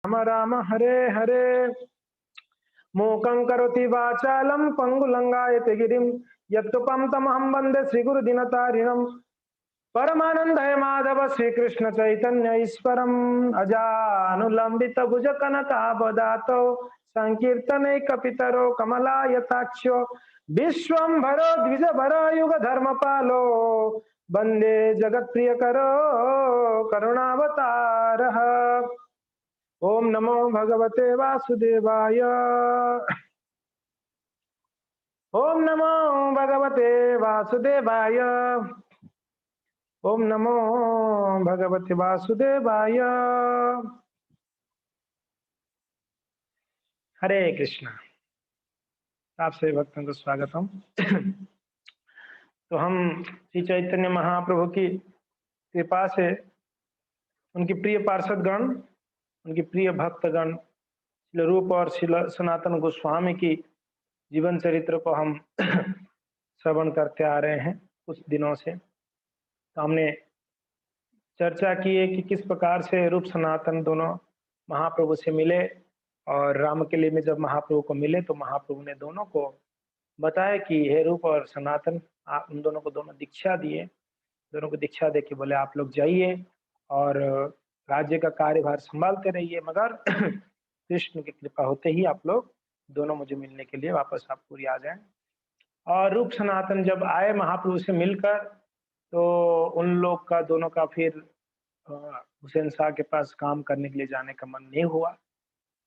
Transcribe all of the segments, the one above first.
राम राम हरे हरे। मूकं करोति वाचालं पंगुलंगायते गिरिं यत्कृपं तमहं वन्दे श्रीगुरुदिनतारिणं। परमानंदय माधव श्रीकृष्ण चैतन्य ईश्वरम् अजानुलंबित भुज कनकावदातो संकीर्तने कपितरो कमलायताक्ष्यो विश्वम्भरो द्विजभरो युग धर्मपालो वन्दे जगत्प्रियकरो करुणावतारः। ओम नमो भगवते वासुदेवाय। ओम नमो भगवते वासुदेवाय। ओम नमो भगवते वासुदेवाय। हरे कृष्णा। आप सभी भक्तों को स्वागतम। तो हम श्री चैतन्य महाप्रभु की कृपा से उनकी प्रिय पार्षदगण, उनकी प्रिय भक्तगण श्रील रूप और श्रील सनातन गोस्वामी की जीवन चरित्र को हम श्रवण करते आ रहे हैं कुछ दिनों से। तो हमने चर्चा की है कि किस प्रकार से रूप सनातन दोनों महाप्रभु से मिले और राम किले में जब महाप्रभु को मिले तो महाप्रभु ने दोनों को बताया कि हे रूप और सनातन, आप उन दोनों को दोनों दीक्षा दिए। दोनों को दीक्षा दे के बोले आप लोग जाइए और राज्य का कार्यभार संभालते रहिए, मगर कृष्ण की कृपा होते ही आप लोग दोनों मुझे मिलने के लिए वापस आप पूरी आ जाएं। और रूप सनातन जब आए महाप्रभु से मिलकर तो उन लोग का दोनों का फिर हुसैन शाह के पास काम करने के लिए जाने का मन नहीं हुआ।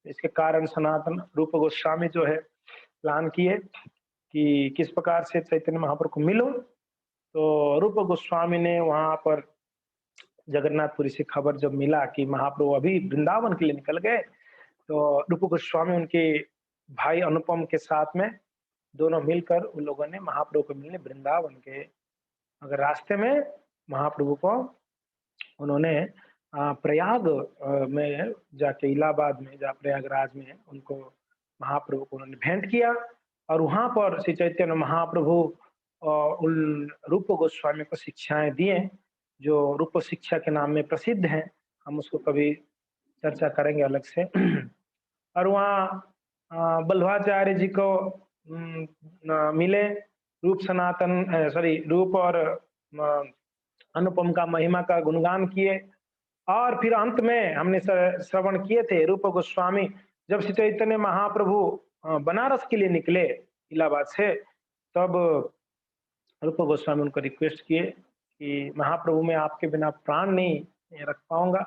इसके कारण सनातन रूप गोस्वामी जो है प्लान किए कि किस प्रकार से चैतन्य महाप्रभु को मिलो। तो रूप गोस्वामी ने वहां पर जगन्नाथपुरी से खबर जब मिला कि महाप्रभु अभी वृंदावन के लिए निकल गए, तो रूप गोस्वामी उनके भाई अनुपम के साथ में दोनों मिलकर उन लोगों ने महाप्रभु को मिलने वृंदावन के अगर रास्ते में महाप्रभु को उन्होंने प्रयाग में जाके इलाहाबाद में जहाँ प्रयागराज में उनको महाप्रभु को उन्होंने भेंट किया और वहां पर श्री चैतन्य महाप्रभु उन रूप गोस्वामी को शिक्षाएं दिए जो रूप शिक्षा के नाम में प्रसिद्ध हैं। हम उसको कभी चर्चा करेंगे अलग से। और वहाँ बल्लभाचार्य जी को मिले रूप सनातन सॉरी रूप और अनुपम का महिमा का गुणगान किए। और फिर अंत में हमने श्रवण किए थे रूप गोस्वामी जब श्री चैतन्य महाप्रभु बनारस के लिए निकले इलाहाबाद से, तब रूप गोस्वामी उनको रिक्वेस्ट किए कि महाप्रभु मैं आपके बिना प्राण नहीं रख पाऊंगा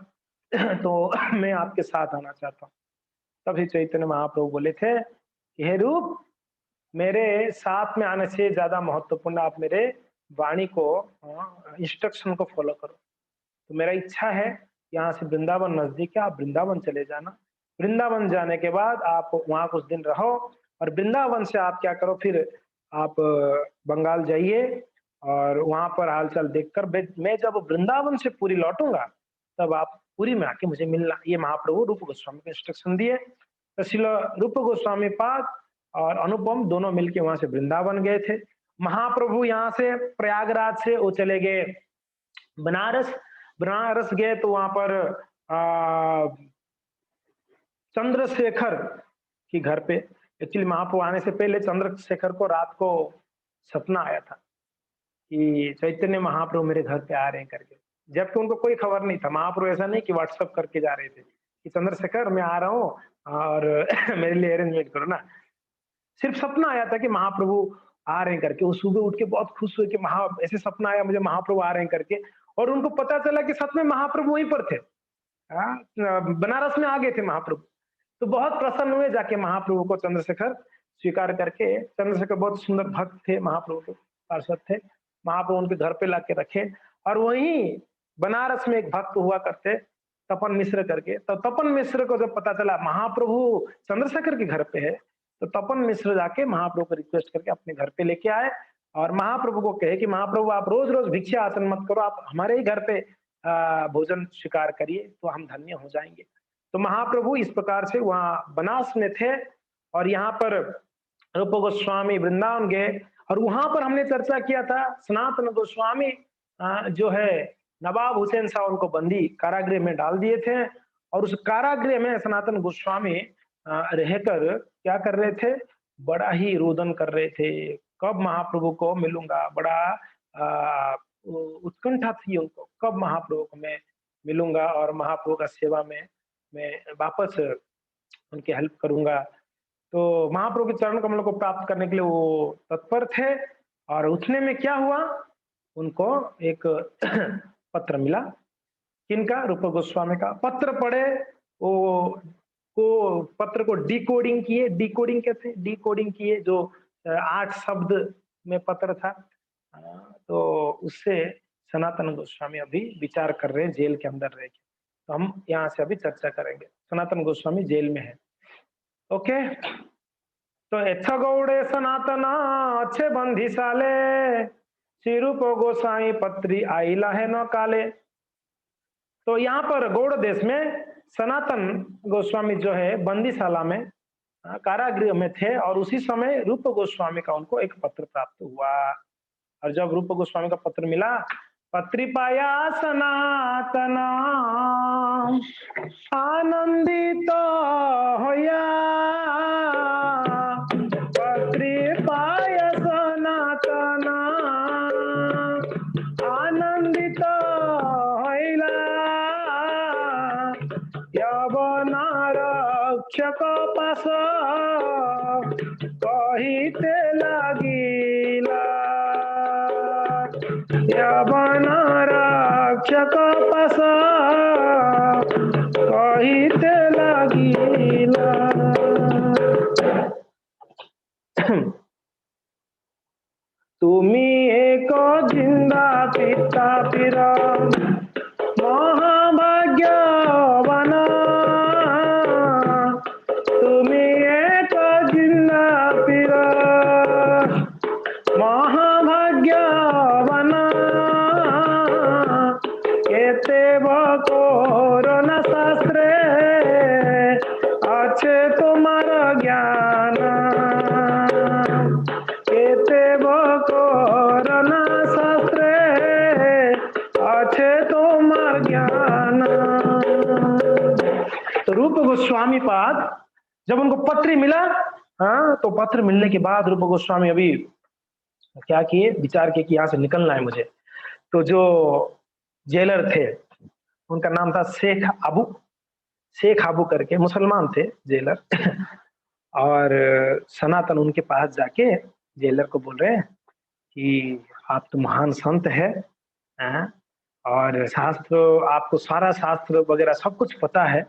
तो मैं आपके साथ आना चाहता हूँ। तभी चैतन्य महाप्रभु बोले थे कि हे रूप, मेरे साथ में आने से ज्यादा महत्वपूर्ण आप मेरे वाणी को इंस्ट्रक्शन को फॉलो करो। तो मेरा इच्छा है यहाँ से वृंदावन नजदीक है, आप वृंदावन चले जाना। वृंदावन जाने के बाद आप वहां कुछ दिन रहो और वृंदावन से आप क्या करो, फिर आप बंगाल जाइए और वहां पर हालचाल देखकर मैं जब वृंदावन से पूरी लौटूंगा तब आप पुरी में आके मुझे मिलना। ये महाप्रभु रूप गोस्वामी को इंस्ट्रक्शन दिए। तो श्रील रूप गोस्वामी पाद और अनुपम दोनों मिलके वहां से वृंदावन गए थे। महाप्रभु यहाँ से प्रयागराज से वो चले गए बनारस। बनारस गए तो वहां पर चंद्रशेखर की घर पे, एक्चुअली महाप्रभु आने से पहले चंद्रशेखर को रात को सपना आया था कि चैतन्य महाप्रभु मेरे घर पे आ रहे हैं करके, जबकि उनको कोई खबर नहीं था। महाप्रभु ऐसा नहीं कि व्हाट्सएप करके जा रहे थे कि चंद्रशेखर मैं आ रहा हूँ और मेरे लिए अरेंजमेंट करो ना। सिर्फ सपना आया था कि महाप्रभु आ रहे हैं करके। वो सुबह उठ के बहुत खुश हुए कि ऐसे सपना आया मुझे महाप्रभु आ रहे हैं करके, और उनको पता चला कि सच में महाप्रभु वहीं पर थे। बनारस में आ गए थे महाप्रभु। तो बहुत प्रसन्न हुए जाके महाप्रभु को चंद्रशेखर स्वीकार करके। चंद्रशेखर बहुत सुंदर भक्त थे, महाप्रभु के पार्षद थे। महाप्रभु उनके घर पे लाके रखे। और वहीं बनारस में एक भक्त हुआ करते तपन मिश्र करके। तो तपन मिश्र को जब पता चला महाप्रभु चंद्रशेखर के घर पे है, तो तपन मिश्र जाके महाप्रभु को रिक्वेस्ट करके अपने घर पे लेके आए और महाप्रभु को कहे कि महाप्रभु आप रोज रोज भिक्षा आसन मत करो, आप हमारे ही घर पे भोजन स्वीकार करिए तो हम धन्य हो जाएंगे। तो महाप्रभु इस प्रकार से वहां बनास में थे और यहाँ पर रूप गोस्वामी वृंदावन गए। और वहां पर हमने चर्चा किया था सनातन गोस्वामी जो है नवाब हुसैन शाह उनको बंदी कारागृह में डाल दिए थे और उस कारागृह में सनातन गोस्वामी रहकर क्या कर रहे थे, बड़ा ही रोदन कर रहे थे, कब महाप्रभु को मिलूंगा। बड़ा उत्कंठा थी उनको, कब महाप्रभु को मैं मिलूंगा और महाप्रभु का सेवा में मैं वापस उनकी हेल्प करूंगा। तो महाप्रभु के चरण कमलों को प्राप्त करने के लिए वो तत्पर थे। और उठने में क्या हुआ, उनको एक पत्र मिला। किनका? रूप गोस्वामी का। पत्र पढ़े, वो को पत्र को डिकोडिंग किए। डिकोडिंग कहते हैं, डिकोडिंग किए। जो 8 शब्द में पत्र था। तो उससे सनातन गोस्वामी अभी विचार कर रहे हैं जेल के अंदर रह के। तो हम यहाँ से अभी चर्चा करेंगे। सनातन गोस्वामी जेल में है। ओके, तो एथ गौड़े सनातना अच्छे बंधीशाले, श्री रूप गोसाई पत्री आईला है न काले। तो यहाँ पर गौड़ देश में सनातन गोस्वामी जो है बंदीशाला में, कारागृह में थे। और उसी समय रूप गोस्वामी का उनको एक पत्र प्राप्त हुआ। और जब रूप गोस्वामी का पत्र मिला, पत्री पाया सनातना आनंदित होया, पत्री पाया सनातना आनंदित होइला, यवन रक्षक पास कहिते लागिला, यवन रक्षक पास कहिते लागिला। तुमी एक जिंदा पिता पीर महाभाग्यवान, तुमी एक जिंदा पीर महाभाग्यवान, केते कोरोना शास्त्रे अच्छे तुम्हार ज्ञान, केते कोरोना शास्त्रे अच्छे तुम्हार ज्ञान। तो रूप गोस्वामी पाद जब उनको पत्र मिला, हाँ, तो पत्र मिलने के बाद रूप गोस्वामी अभी क्या किए, विचार किए कि यहाँ से निकलना है मुझे। तो जो जेलर थे उनका नाम था शेख अबू, शेख अबू करके मुसलमान थे जेलर। और सनातन उनके पास जाके जेलर को बोल रहे हैं कि आप तो महान संत है, और शास्त्र, आपको सारा शास्त्र वगैरह सब कुछ पता है।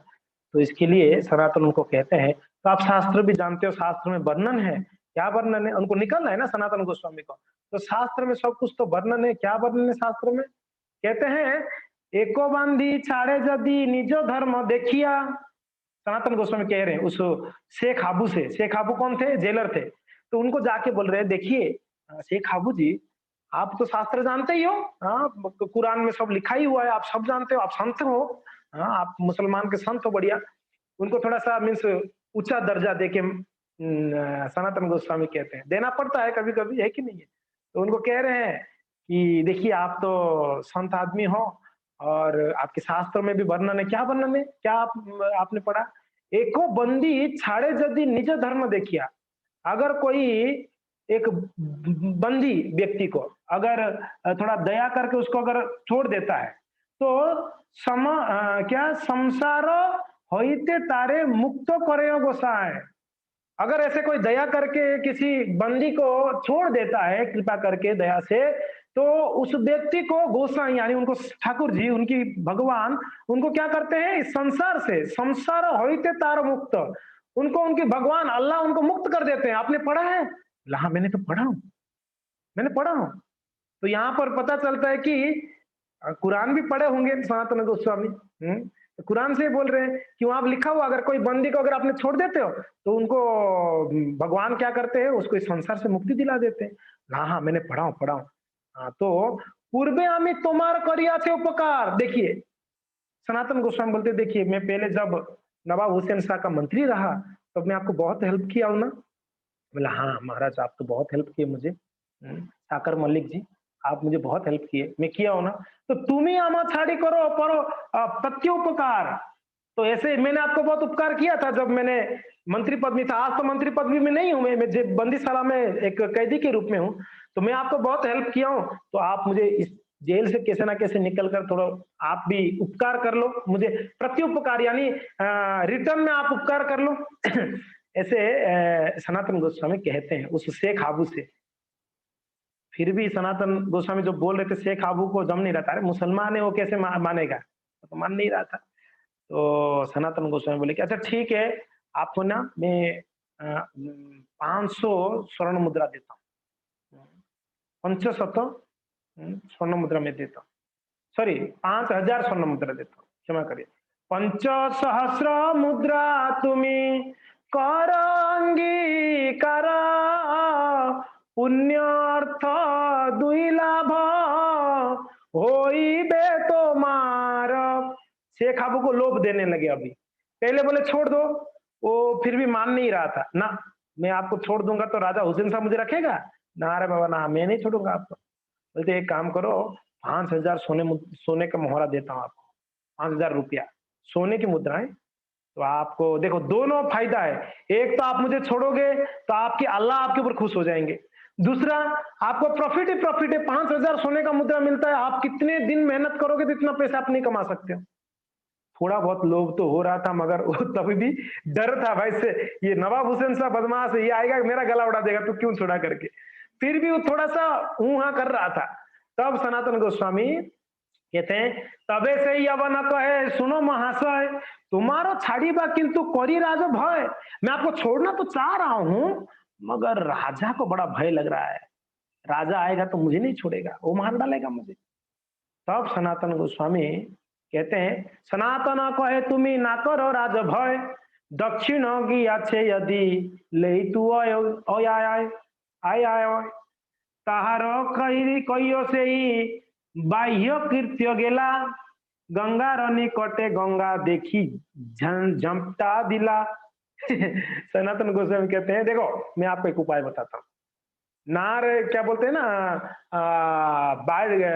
तो इसके लिए सनातन उनको कहते हैं, तो आप शास्त्र भी जानते हो, शास्त्र में वर्णन है। क्या वर्णन है? उनको निकलना है ना सनातन गोस्वामी को। तो शास्त्र में सब कुछ तो वर्णन है। क्या वर्णन है शास्त्र में? कहते हैं, एको बांधी छाड़े यदि निजो धर्म देखिया। सनातन गोस्वामी कह रहे हैं उस शेख आबू से। शेख आबू कौन थे? जेलर थे। तो उनको जाके बोल रहे हैं, देखिए शेख आबू जी, आप तो शास्त्र जानते ही हो, हाँ, कुरान में सब लिखा ही हुआ है, आप सब जानते हो, आप संत हो, हाँ, आप मुसलमान के संत हो, बढ़िया। उनको थोड़ा सा मीन्स ऊंचा दर्जा देके सनातन गोस्वामी कहते हैं, देना पड़ता है कभी कभी, है कि नहीं है। तो उनको कह रहे हैं कि देखिए आप तो संत आदमी हो, और आपके शास्त्र में भी वर्णन है। क्या वर्णन है? क्या आपने पढ़ा? एको बंदी छाड़े यदि निज धर्म देखिया। अगर कोई एक बंदी व्यक्ति को अगर थोड़ा दया करके उसको अगर छोड़ देता है, तो क्या संसार होइते तारे मुक्त करे गोसाए। अगर ऐसे कोई दया करके किसी बंदी को छोड़ देता है कृपा करके दया से, तो उस व्यक्ति को गोसाई यानी उनको ठाकुर जी, उनकी भगवान, उनको क्या करते हैं? इस संसार से, संसार होइते तार मुक्त, उनको उनके भगवान अल्लाह उनको मुक्त कर देते हैं। आपने पढ़ा है? हाँ मैंने तो पढ़ा हूं, मैंने पढ़ा हूं। तो यहाँ पर पता चलता है कि कुरान भी पढ़े होंगे सनातन गोस्वामी। तो कुरान से बोल रहे हैं कि वहां लिखा हुआ, अगर कोई बंदी को अगर आपने छोड़ देते हो तो उनको भगवान क्या करते हैं? उसको इस संसार से मुक्ति दिला देते हैं। हाँ हाँ मैंने पढ़ा हूं, पढ़ा हूं। हाँ, तो पूर्वे आमी तुम्हार करिया थे उपकार। देखिए सनातन गोस्वामी बोलते, देखिए मैं पहले जब नवाब हुसैन शाह का मंत्री रहा तब मैं आपको बहुत हेल्प किया हूं ना। बोला हाँ महाराज, आप तो बहुत हेल्प किए मुझे, साकर मलिक जी, आप मुझे बहुत हेल्प किए, मैं किया हूं ना। तो तुम्हें आमा छाड़ी करो पर प्रत्युपकार, तो ऐसे मैंने आपको बहुत उपकार किया था जब मैंने मंत्री पद में था। आज तो मंत्री पद में नहीं हूँ, मैं बंदीशाला में एक कैदी के रूप में हूँ। तो मैं आपको बहुत हेल्प किया हूँ, तो आप मुझे इस जेल से कैसे ना कैसे निकल कर थोड़ा आप भी उपकार कर लो मुझे, प्रत्युपकार यानी रिटर्न में आप उपकार कर लो। ऐसे सनातन गोस्वामी कहते हैं उस शेख हाबू से। फिर भी सनातन गोस्वामी जो बोल रहे थे शेख हाबू को दम नहीं रहता, अरे मुसलमान है वो कैसे मानेगा, तो मान नहीं रहा था। तो सनातन गोस्वामी बोले कि अच्छा ठीक है, आपको ना मैं 500 स्वर्ण मुद्रा देता हूँ, 500 स्वर्ण मुद्रा में देता हूँ, सॉरी 5000 स्वर्ण मुद्रा देता हूँ, क्षमा करिए। 5,000 मुद्रा तुम्हें करांगी करा, पुण्यार्थ दुई लाभ होइबे तोमार। शेख आबू को लोभ देने लगे। अभी पहले बोले छोड़ दो, वो फिर भी मान नहीं रहा था ना, मैं आपको छोड़ दूंगा तो राजा हुसैन साहब मुझे रखेगा ना, अरे बाबा ना, मैं नहीं छोड़ूंगा आपको। बोलते एक काम करो, 5,000 सोने का मोहरा देता हूँ आपको, 5,000 रुपया सोने की मुद्राएं। तो आपको देखो दोनों फायदा है, एक तो आप मुझे छोड़ोगे तो आपकी अल्लाह आपके ऊपर खुश हो जाएंगे, दूसरा आपको प्रॉफिट ही प्रॉफिट है। 5,000 सोने का मुद्रा मिलता है, आप कितने दिन मेहनत करोगे तो इतना पैसा आप नहीं कमा सकते हो। थोड़ा बहुत लोभ तो हो रहा था, मगर वो तभी भी डर था भाई से, ये नवाब हुसैन साहब बदमाश है, ये आएगा मेरा गला उड़ा देगा, तो क्यों छोड़ा करके। फिर भी वो थोड़ा सा ऊहा कर रहा था। तब सनातन गोस्वामी कहते हैं तबे से ही अवन कहे सुनो महाशय, तुम्हारो छाड़ी बा किंतु करी राज भय। मैं आपको छोड़ना तो चाह रहा हूं, मगर राजा को बड़ा भय लग रहा है, राजा आएगा तो मुझे नहीं छोड़ेगा, वो मार डालेगा मुझे। तब सनातन गोस्वामी कहते हैं सनातन कहे तुम्हें ना करो राज भय, दक्षिण की अच्छे यदि ले तू आय आय आय ताहार कहियो से ही बाह्य कृत्य गेला, गंगा निकटे गंगा देखी झमटा दिला। सनातन गोस्वामी कहते हैं देखो मैं आपको एक उपाय बताता हूँ, नार क्या बोलते हैं ना,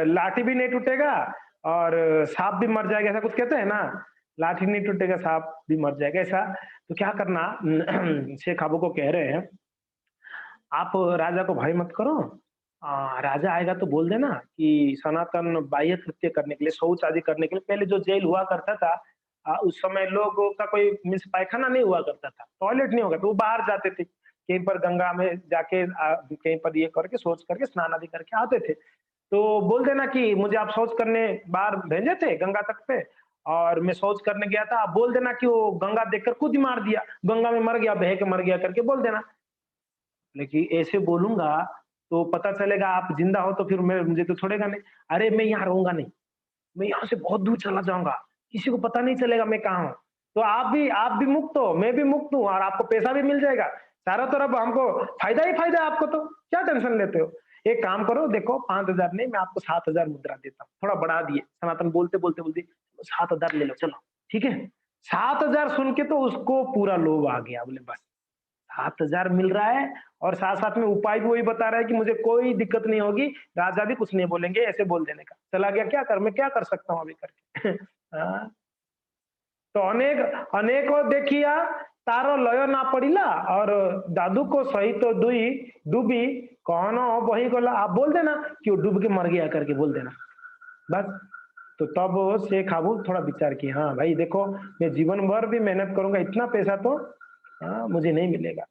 लाठी भी नहीं टूटेगा और सांप भी मर जाएगा, ऐसा कुछ कहते हैं ना, लाठी नहीं टूटेगा सांप भी मर जाएगा ऐसा। तो क्या करना, शेख आबू को कह रहे हैं आप राजा को भय मत करो, राजा आएगा तो बोल देना कि सनातन बाह्य कृत्य करने के लिए, शौच आदि करने के लिए, पहले जो जेल हुआ करता था उस समय लोगों का कोई मीन्स पायखाना नहीं हुआ करता था, टॉयलेट नहीं होगा, तो वो बाहर जाते थे कहीं पर गंगा में जाके कहीं पर ये करके शौच करके स्नान आदि करके आते थे। तो बोल देना कि मुझे आप शौच करने बाहर भेजे थे गंगा तट पे, और मैं शौच करने गया था, आप बोल देना कि वो गंगा देखकर खुद ही मार दिया, गंगा में मर गया, बह के मर गया करके बोल देना। लेकिन ऐसे बोलूंगा तो पता चलेगा आप जिंदा हो तो फिर मैं मुझे तो छोड़ेगा नहीं, अरे मैं यहाँ रहूंगा नहीं, मैं यहाँ से बहुत दूर चला जाऊंगा, किसी को पता नहीं चलेगा मैं कहाँ हूँ। तो आप भी मुक्त हो, मैं भी मुक्त हूँ, और आपको पैसा भी मिल जाएगा, चारों तरफ हमको फायदा ही फायदा है, आपको तो क्या टेंशन लेते हो। एक काम करो, देखो 5,000 नहीं, मैं आपको 7,000 मुद्रा देता हूँ, थोड़ा बढ़ा दिए सनातन, बोलते बोलते बोलते 7,000 ले लो चलो, ठीक है। 7,000 सुन के तो उसको पूरा लोभ आ गया, बोले बस 7,000 मिल रहा है, और साथ साथ में उपाय भी वही बता रहा है कि मुझे कोई दिक्कत नहीं होगी, राजा भी कुछ नहीं बोलेंगे, ऐसे बोल देने का। चला गया, क्या कर, मैं क्या कर सकता हूँ अभी करके। हाँ, तो अनेको देखिया तारो लय ना पड़िला, और दादू को सही तो दुई डूबी कौन बही गला, आप बोल देना कि वो डूब के मर गया करके बोल देना बस। तो तब शेख आबू थोड़ा विचार किया, हाँ भाई देखो मैं जीवन भर भी मेहनत करूंगा, इतना पैसा तो मुझे नहीं मिलेगा,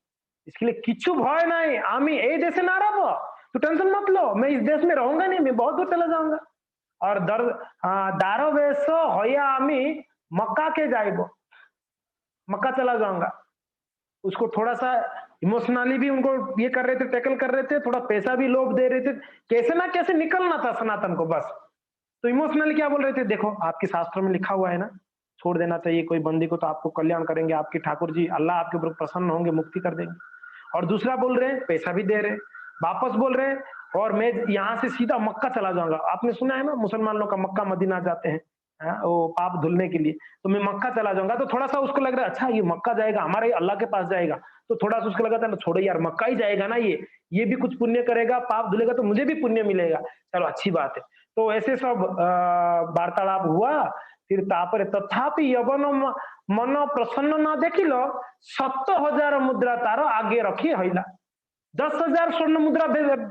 इसके लिए किच्छु भय नहीं, आमी ए देशे ना रहो, तो टेंशन मत लो, मैं इस देश में रहूंगा नहीं, मैं बहुत दूर चला जाऊंगा, और दारो वेश होया आमी मक्का के जाइबो, मक्का चला जाऊंगा। उसको थोड़ा सा इमोशनली भी उनको ये कर रहे थे, टैकल कर रहे थे, थोड़ा पैसा भी लोग दे रहे थे, कैसे ना कैसे निकलना था सनातन को बस। तो इमोशनली क्या बोल रहे थे, देखो आपके शास्त्रों में लिखा हुआ है ना, छोड़ देना चाहिए कोई बंदी को, तो आपको कल्याण करेंगे, आपके ठाकुर जी अल्लाह आपके ऊपर प्रसन्न होंगे, मुक्ति कर देंगे। और दूसरा बोल रहे हैं पैसा भी दे रहे हैं, वापस बोल रहे हैं, और मैं यहाँ से सीधा मक्का चला जाऊंगा। आपने सुना है ना मुसलमान लोग का मक्का मदीना जाते हैं, वो पाप धुलने के लिए, तो मैं मक्का चला जाऊंगा। तो थोड़ा सा उसको लग रहा है अच्छा ये मक्का जाएगा, हमारे अल्लाह के पास जाएगा, तो थोड़ा सा उसको लगा था छोड़ो यार, मक्का ही जाएगा ना, ये भी कुछ पुण्य करेगा, पाप धुलेगा तो मुझे भी पुण्य मिलेगा, चलो अच्छी बात है। तो ऐसे सब वार्तालाप हुआ। फिर तापर तथापि यवन मन प्रसन्न न देखिल 7,000 मुद्रा तार आगे रखी हईला। 10,000 स्वर्ण मुद्रा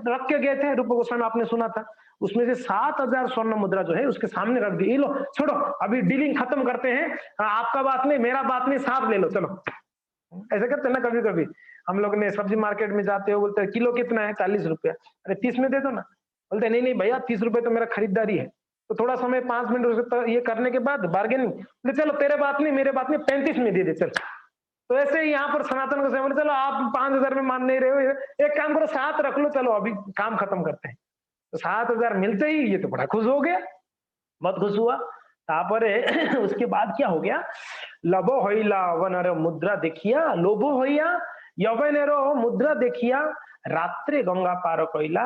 रख के गए थे रूप गोस्वामी, आपने सुना था। उसमें से 7,000 स्वर्ण मुद्रा जो है उसके सामने रख दी। लो छोड़ो, अभी डीलिंग खत्म करते हैं, आपका बात नहीं मेरा बात नहीं, साफ ले लो चलो। ऐसा करते हैं ना कभी कभी हम लोग ने, सब्जी मार्केट में जाते हो, बोलते हैं किलो कितना है, 40 रुपया, अरे 30 में दे दो ना। बोलते नहीं नहीं भैया 30 रुपए तो मेरा खरीदारी है। तो थोड़ा समय 5 मिनट ये करने के बाद बार्गेनिंग, बोले चलो तेरे बात नहीं मेरे बात नहीं, 35 में दे दे चल। तो ऐसे ही यहाँ पर सनातन को बोले चलो आप 5,000 में मान नहीं रहे हो, एक काम करो 7 रख लो, चलो अभी काम खत्म करते हैं। तो 7,000 मिलते ही ये तो बड़ा खुश हो गया, बहुत खुश हुआ। तापरे उसके बाद क्या हो गया, लबो होइला वनर मुद्रा देखिया, लोभो होइया यवनेरो मुद्रा देखिया, रात्रि गंगा पार कोइला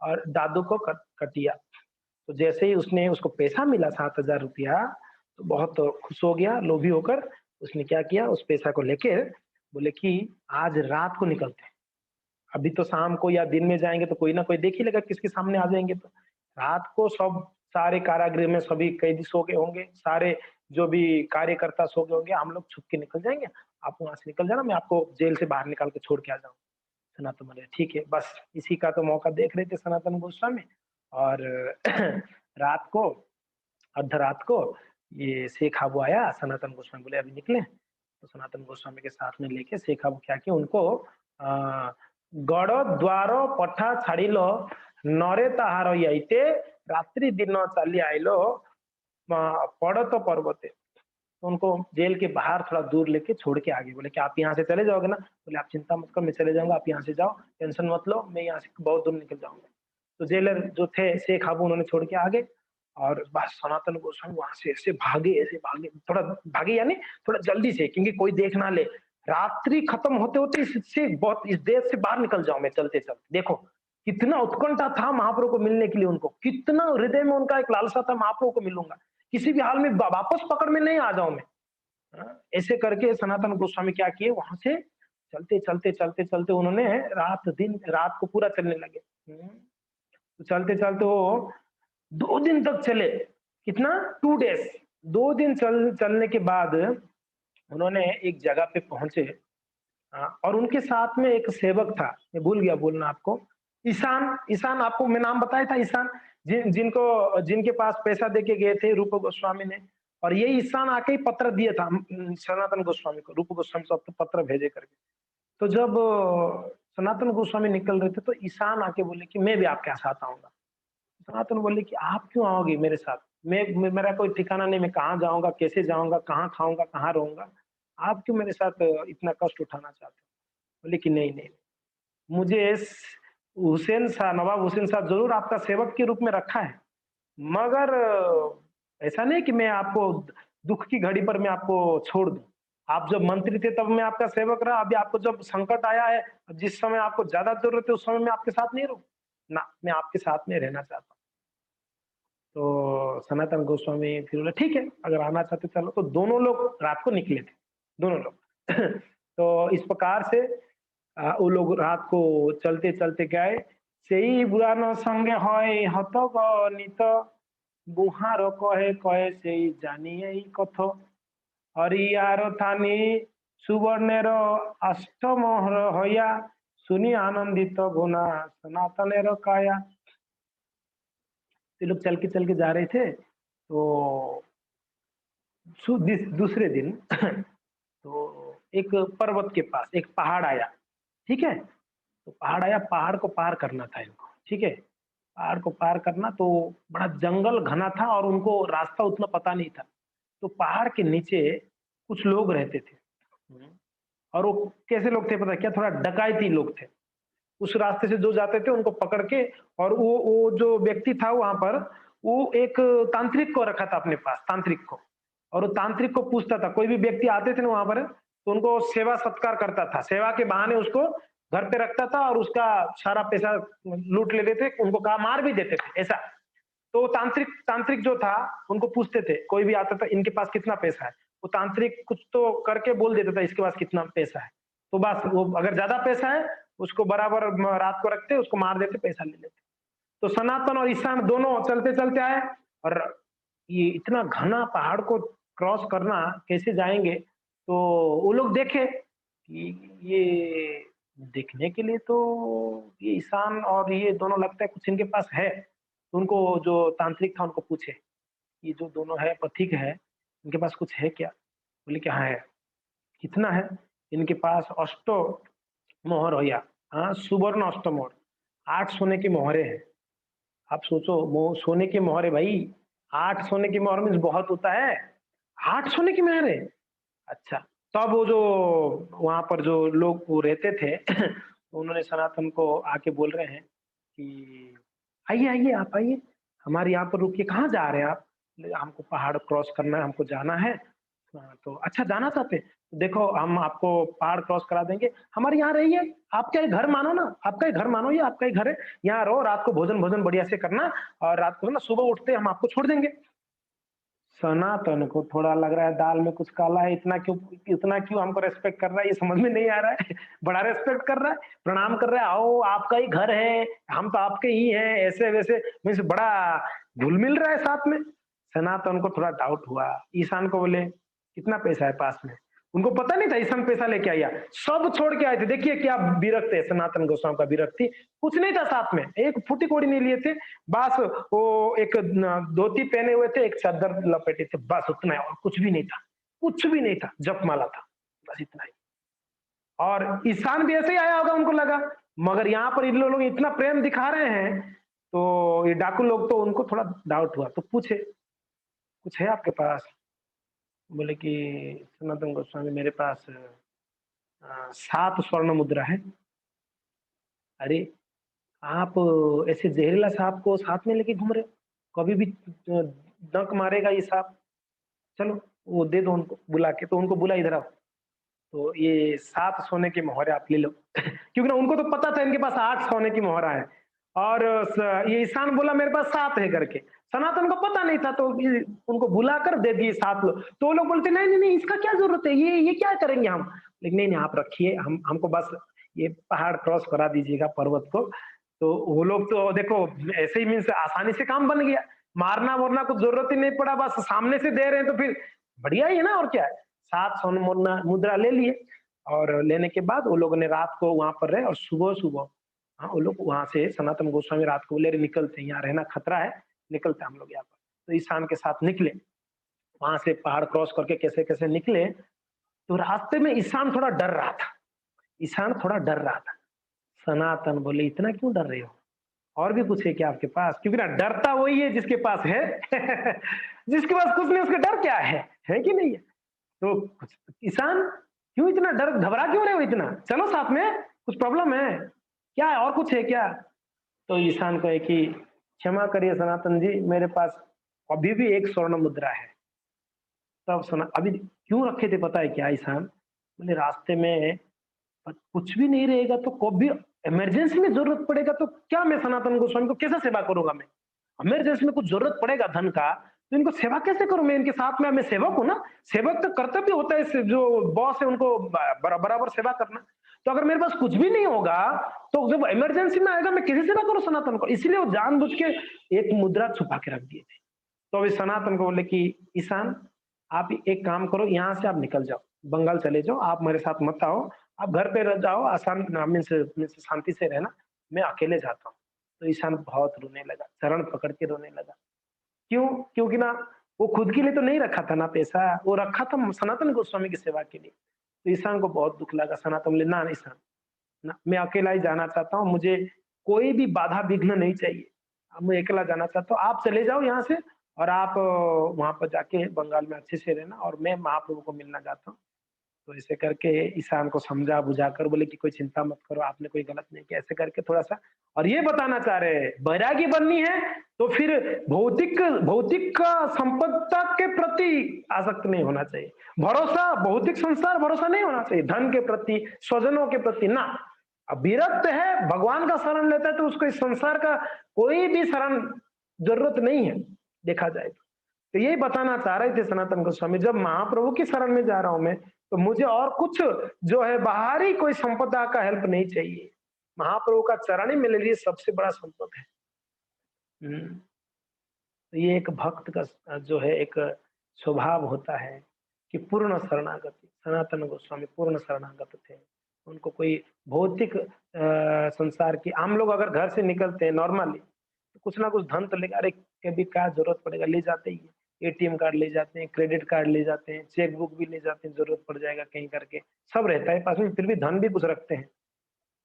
और दादू को कटिया। तो जैसे ही उसने उसको पैसा मिला 7,000 रुपया, तो बहुत खुश हो गया, लोभी होकर उसने क्या किया, उस पैसा को लेके बोले कि आज रात को निकलते हैं। अभी तो शाम को या दिन में जाएंगे तो कोई ना कोई देख ही लेगा, किसके सामने आ जाएंगे। तो रात को सब सारे कारागृह में सभी कैदी सो गए होंगे, सारे जो भी कार्यकर्ता सो गए होंगे, हम लोग छुप के निकल जाएंगे, आप वहां से निकल जाना, मैं आपको जेल से बाहर निकाल के छोड़ के आ जाऊँ। सनातन बोले ठीक है, बस इसी का तो मौका देख रहे थे सनातन गोस्वामी। और रात को, अर्धरात को ये शेख हाबू आया, सनातन गोस्वामी बोले अभी निकले। तो सनातन गोस्वामी के साथ में लेके शेख हाबू क्या किया, उनको गड़ द्वार पठा छाड़िलो नरे ताहार याइते, रात्रि दिन चली आइलो पड़त पर्वते। तो उनको जेल के बाहर थोड़ा दूर लेके छोड़ के आगे, बोले कि आप यहाँ से चले जाओगे ना, बोले आप चिंता मत करो मैं चले जाऊंगा, आप यहाँ से जाओ, टेंशन मत लो, मैं यहाँ से बहुत दूर निकल जाऊंगा। तो जेलर जो थे शेख हाबू, उन्होंने छोड़ के आगे, और बस सनातन गोस्वामी वहां से ऐसे भागे, थोड़ा भागे यानी थोड़ा जल्दी से, क्योंकि कोई देख ना ले। रात्रि खत्म होते होते इससे बहुत, इस देश से बाहर निकल जाऊं मैं चलते चलते। देखो कितना उत्कंठा था महाप्रभु को मिलने के लिए, उनको कितना हृदय में उनका एक लालसा था, महाप्रभु को मिलूंगा, किसी भी हाल में वापस पकड़ में नहीं आ जाऊं मैं। ऐसे करके सनातन गोस्वामी क्या किए, वहां से चलते चलते चलते चलते उन्होंने रात दिन रात को पूरा चलने लगे। तो चलते चलते वो 2 दिन तक चले, कितना 2 डेज, 2 दिन चलने के बाद उन्होंने एक जगह पे पहुंचे। और उनके साथ में एक सेवक था, मैं भूल गया बोलना आपको, ईशान। ईशान आपको मैं नाम बताया था, ईशान जिनके पास पैसा देके गए थे रूप गोस्वामी ने। और ये ईशान आके ही पत्र दिया था सनातन गोस्वामी को, रूप गोस्वामी को पत्र भेजे करके। तो जब सनातन गोस्वामी निकल रहे थे तो ईशान आके बोले कि मैं भी आपके साथ आऊंगा। सनातन बोले कि आप क्यों आओगे मेरे साथ, मेरा कोई ठिकाना नहीं, मैं कहाँ जाऊंगा, कैसे जाऊंगा, कहाँ खाऊंगा, कहाँ रहूंगा, आप क्यों मेरे साथ इतना कष्ट उठाना चाहते हो। बोले कि नहीं नहीं, मुझे हुसैन शाह, नवाब हुसैन साहब जरूर आपका सेवक के रूप में रखा है, मगर ऐसा नहीं कि मैं आपको दुख की घड़ी पर मैं आपको छोड़ दूं। आप जब मंत्री थे तब मैं आपका सेवक रहा, अभी आपको जब संकट आया है, जिस समय आपको ज्यादा जरूरत है उस समय मैं आपके साथ नहीं रहूं ना, मैं आपके साथ में रहना चाहता हूँ। तो सनातन गोस्वामी फिर बोले ठीक है, अगर आना चाहते चलो। तो दोनों लोग रात को निकले थे, दोनों लोग। तो इस प्रकार से वो लोग रात को चलते चलते गए। सेई बुरान संगे হয় হত গণিত, গুহার কহে কহে সেই জানিয়ে কথ, হরিয়ার থানি সুবর্ণের অষ্টমহর হইয়া, सुनी आनंदित गुना सनातनेर काया। ये लोग चल के जा रहे थे। तो दूसरे दिन तो एक पर्वत के पास एक पहाड़ आया, ठीक है। तो पहाड़ आया, पहाड़ को पार करना था इनको, ठीक है। पहाड़ को पार करना, तो बड़ा जंगल घना था और उनको रास्ता उतना पता नहीं था। तो पहाड़ के नीचे कुछ लोग रहते थे। और वो कैसे लोग थे पता है क्या, थोड़ा डकैती लोग थे। उस रास्ते से जो जाते थे उनको पकड़ के, और वो जो व्यक्ति था वहां पर, वो एक तांत्रिक को रखा था अपने पास, तांत्रिक को। और वो तांत्रिक को पूछता था, कोई भी व्यक्ति आते थे ना वहां पर, तो उनको सेवा सत्कार करता था, सेवा के बहाने उसको घर पे रखता था और उसका सारा पैसा लूट ले लेते, उनको कहा मार भी देते थे ऐसा। तो तांत्रिक जो था उनको पूछते थे, कोई भी आता था इनके पास कितना पैसा है, वो तांत्रिक कुछ तो करके बोल देता था इसके पास कितना पैसा है। तो बस वो अगर ज्यादा पैसा है उसको बराबर रात को रखते, उसको मार देते, पैसा ले लेते। तो सनातन और ईशान दोनों चलते चलते आए, और ये इतना घना पहाड़ को क्रॉस करना कैसे जाएँगे? तो वो लोग देखे कि ये देखने के लिए तो ये ईशान और ये दोनों लगता है कुछ इनके पास है। तो उनको जो तांत्रिक था उनको पूछे, ये जो दोनों है पथिक है, इनके पास कुछ है क्या? बोले कि हाँ है। कितना है? इनके पास अष्टो मोहर होया, हाँ, सुवर्ण अष्टमोहर, 8 सोने की मोहरें हैं। आप सोचो सोने की मोहर है भाई, 8 सोने की मोहर मीन्स बहुत होता है। 8 सोने की मोहर है? अच्छा, तब वो जो वहाँ पर जो लोग वो रहते थे तो उन्होंने सनातन को आके बोल रहे हैं कि आइए, आइए, आप आइए, हमारे यहाँ पर रुकिए, कहाँ जा रहे हैं आप? बोले हमको पहाड़ क्रॉस करना है, हमको जाना है। हाँ, तो अच्छा जाना चाहते हैं? तो देखो हम आपको पहाड़ क्रॉस करा देंगे, हमारे यहाँ रहिए, आपका ये घर मानो ना, आपका ये घर मानो, ये आपका ही घर है, यहाँ रहो, रात को भोजन-वोजन बढ़िया से करना और रात को ना सुबह उठते हम आपको छोड़ देंगे। सनातन को थोड़ा लग रहा है दाल में कुछ काला है, इतना क्यों हमको रिस्पेक्ट कर रहा है, ये समझ में नहीं आ रहा है। बड़ा रिस्पेक्ट कर रहा है, प्रणाम कर रहा है, आओ आपका ही घर है, हम तो आपके ही हैं, ऐसे-वैसे मीन्स बड़ा घुल-मिल रहा है साथ में। सनातन को थोड़ा डाउट हुआ, ईशान को बोले, "कितना पैसा है पास में?" उनको पता नहीं था ईशान पैसा लेके आया, सब छोड़ के आए थे। देखिए क्या विरक्त है सनातन गोस्वामी का विरक्ति, कुछ नहीं था साथ में, एक फूटी-कौड़ी नहीं लिए थे, बस वो एक न धोती पहने हुए थे, एक चादर लपेटे थे, बस उतना ही और कुछ भी नहीं था। कुछ भी नहीं था, जपमाला था, बस इतना ही। और ईशान भी ऐसे ही आया होगा उनको लगा, मगर यहाँ पर इन लोग इतना प्रेम दिखा रहे हैं, तो ये डाकू लोग तो उनको थोड़ा डाउट हुआ, तो पूछे, "कुछ है आपके पास?" बोले कि सनातन गोस्वामी मेरे पास 7 स्वर्ण मुद्रा है। अरे! आप ऐसे जहरीला साँप को साथ में लेके घूम रहे हो? कभी भी डंक मारेगा ये साँप। चलो वो दे दो उनको बुला के, तो उनको बुला इधर आओ। तो ये 7 सोने की मोहरें आप ले लो। क्योंकि ना उनको तो पता था इनके पास 8 सोने की मोहरा है और ये ईशान बोला मेरे पास 7 है करके। सनातन को पता नहीं था तो ये उनको बुलाकर दे दिए 7 लोग। तो वो लोग बोलते नहीं, नहीं, नहीं इसका क्या ज़रूरत है? ये क्या करेंगे हम? लेकिन नहीं, नहीं आप रखिए हम हमको बस ये पहाड़ क्रॉस करा दीजिएगा पर्वत को। तो वो लोग तो देखो ऐसे ही मीन्स आसानी से काम बन गया। मारना-वारना कुछ ज़रूरत ही नहीं पड़ा बस सामने से दे रहे हैं तो फिर बढ़िया ही है ना और क्या है। 7 स्वर्ण मुद्रा मुद्रा ले लिए और लेने के बाद वो लोगों ने रात को वहाँ पर रहे और सुबह-सुबह हाँ, वो लोग वहाँ से सनातन गोस्वामी रात को बोले, "अरे निकलते हैं, यहाँ रहना खतरा है, निकलते हैं हम लोग यहाँ पर।" तो ईशान के साथ निकले, वहाँ से पहाड़ क्रॉस करके कैसे-कैसे निकले, तो रास्ते में ईशान थोड़ा डर रहा था। ईशान थोड़ा डर रहा था। सनातन बोले, "इतना क्यों डर रहे हो? और भी कुछ है क्या आपके पास?" क्योंकि ना डरता वही है जिसके पास है। जिसके पास कुछ नहीं उसका डर क्या है कि नहीं है? तो ईशान क्यों इतना डर घबरा क्यों रहे हो इतना? चलो साथ में, कुछ प्रॉब्लम है? क्या है और कुछ है क्या? तो ईशान कहे कि क्षमा करिए सनातन जी, मेरे पास अभी भी 1 स्वर्ण मुद्रा है। तब सना अभी क्यों रखे थे पता है क्या ईशान? बोले रास्ते में कुछ भी नहीं रहेगा तो कभी इमरजेंसी में ज़रूरत पड़ेगा तो क्या मैं सनातन गोस्वामी को कैसे सेवा करूँगा मैं? इमरजेंसी में कुछ ज़रूरत पड़ेगा धन का, तो इनको सेवा कैसे करूँ मैं इनके साथ में मैं सेवक हूँ ना, सेवक का कर्तव्य होता है इस जो बॉस है उनको बराबर सेवा करना। तो अगर मेरे पास कुछ भी नहीं होगा, तो जब इमरजेंसी में आएगा मैं कैसे सेवा करूँ सनातन को? इसीलिए वो जानबूझ के एक मुद्रा छुपा के रख दिए थे। तो अभी सनातन को बोले कि ईशान आप एक काम करो यहाँ से आप निकल जाओ, बंगाल चले जाओ, आप मेरे साथ मत आओ, आप घर पे रह जाओ आसान मीन्स शांति से रहना, मैं अकेले जाता हूँ। तो ईशान बहुत रोने लगा, चरण पकड़ के रोने लगा। क्यों? क्योंकि ना वो खुद के लिए तो नहीं रखा था ना पैसा, वो रखा था सनातन गोस्वामी की सेवा के लिए। तो ईशान को बहुत दुःख लगा, सनातन बोले, "ना ईशान, ना मैं अकेला ही जाना चाहता हूँ, मुझे कोई भी बाधा विघ्न नहीं चाहिए। अब मैं अकेला जाना चाहता हूँ, आप चले जाओ यहाँ से और आप वहाँ पर जाके बंगाल में अच्छे से रहना और मैं महाप्रभु को मिलना चाहता हूँ।" तो ऐसे करके ईशान को समझा-बुझाकर बोले कि कोई चिंता मत करो, आपने कोई गलत नहीं किया, ऐसे करके थोड़ा-सा और ये बताना चाह रहे हैं, वैरागी बननी है तो फिर भौतिक भौतिक संपदा के प्रति आसक्त नहीं होना चाहिए। भरोसा भौतिक संसार भरोसा नहीं होना चाहिए, धन के प्रति, स्वजनों के प्रति ना। अब विरक्त है, भगवान का शरण लेता है तो उसको इस संसार का कोई भी शरण ज़रूरत नहीं है, देखा जाए तो। तो यही बताना चाह रहे थे सनातन गोस्वामी जब महाप्रभु की शरण में जा रहा हूँ मैं, तो मुझे और कुछ जो है बाहरी कोई संपदा का हेल्प नहीं चाहिए। महाप्रभु का चरण ही मेरे लिए सबसे बड़ा संपद है। हुँ, तो ये एक भक्त का जो है एक स्वभाव होता है कि पूर्ण शरणागति। सनातन गोस्वामी पूर्ण शरणागत थे। उनको कोई भौतिक संसार की, हम लोग अगर घर से निकलते हैं नॉर्मली तो कुछ ना कुछ धन तो लेकर, अरे कभी क्या जरूरत पड़ेगा ले जाते ही हैं। एटीएम कार्ड ले जाते हैं, क्रेडिट कार्ड ले जाते हैं, चेक बुक भी ले जाते हैं, जरूरत पड़ जाएगा कहीं करके, सब रहता है पास में, फिर भी धन भी कुछ रखते हैं।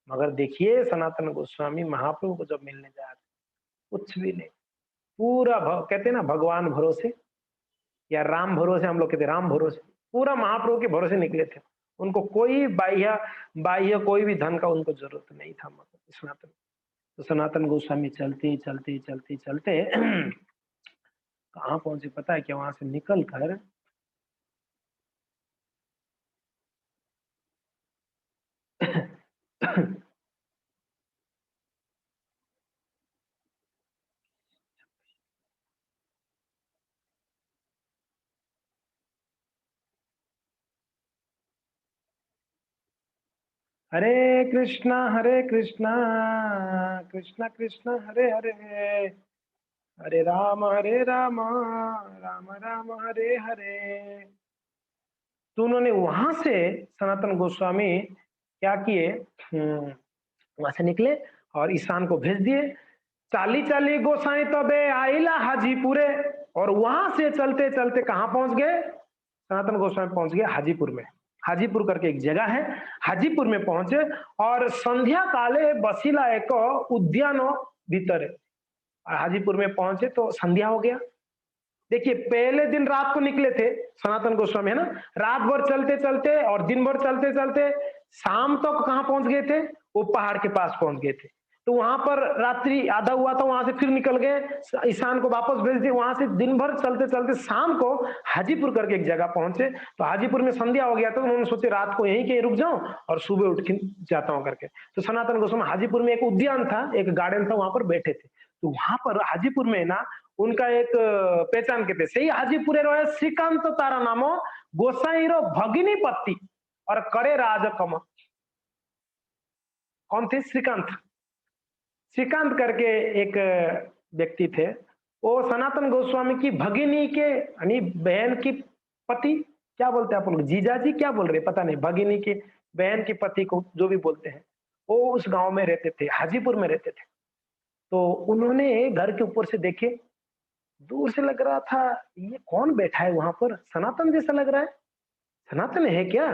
मगर देखिए सनातन गोस्वामी महाप्रभु को जब मिलने जा रहे, कुछ भी नहीं, पूरा कहते हैं ना भगवान भरोसे या राम भरोसे, हम लोग कहते हैं राम भरोसे, पूरा महाप्रभु के भरोसे निकले थे। उनको कोई बाह्य बाह्य कोई भी धन का उनको जरूरत नहीं था। मतलब सनातन, तो सनातन गोस्वामी चलते चलते चलते चलते कहाँ पहुंचे पता है क्या? वहां से निकल कर हरे कृष्णा कृष्णा कृष्णा हरे हरे, हरे राम राम राम हरे हरे। तो उन्होंने वहां से सनातन गोस्वामी क्या किए, वहां से निकले और ईशान को भेज दिए। चाली चाली गोसाई तबे आइला हाजीपुरे, और वहां से चलते चलते कहां पहुंच गए? सनातन गोस्वामी पहुंच गए हाजीपुर में। हाजीपुर करके एक जगह है, हाजीपुर में पहुंचे और संध्या काले बसीला एक उद्यान भीतर है। हाजीपुर में पहुंचे तो संध्या हो गया। देखिए पहले दिन रात को निकले थे सनातन गोस्वामी, है ना, रात भर चलते चलते और दिन भर चलते चलते शाम तक कहां पहुंच गए थे? वो पहाड़ के पास पहुंच गए थे। तो वहां पर रात्रि आधा हुआ था, वहां से फिर निकल गए, ईशान को वापस भेज दिए। वहां से दिन भर चलते चलते शाम को हाजीपुर करके एक जगह पहुंचे। तो हाजीपुर में संध्या हो गया था, तो उन्होंने सोचे रात को यहीं के रुक जाऊं और सुबह उठ के जाता हूं करके। तो सनातन गोस्वामी हाजीपुर में एक उद्यान था, एक गार्डन था, वहां पर बैठे थे। तो वहां पर हाजीपुर में ना उनका एक पहचान के थे, सही हाजीपुरे रहे श्रीकांत तारा नामो गोसाई रो भगिनी पत्ती और करे राजकम। कौन थे? श्रीकांत। श्रीकांत करके एक व्यक्ति थे, वो सनातन गोस्वामी की भगिनी के यानी बहन की पति, क्या बोलते हैं आप लोग, जीजाजी क्या बोल रहे पता नहीं, भगिनी की बहन की पति को जो भी बोलते हैं, वो उस गांव में रहते थे, हाजीपुर में रहते थे। तो उन्होंने घर के ऊपर से देखे, दूर से लग रहा था ये कौन बैठा है वहां पर, सनातन जैसा लग रहा है, सनातन है क्या?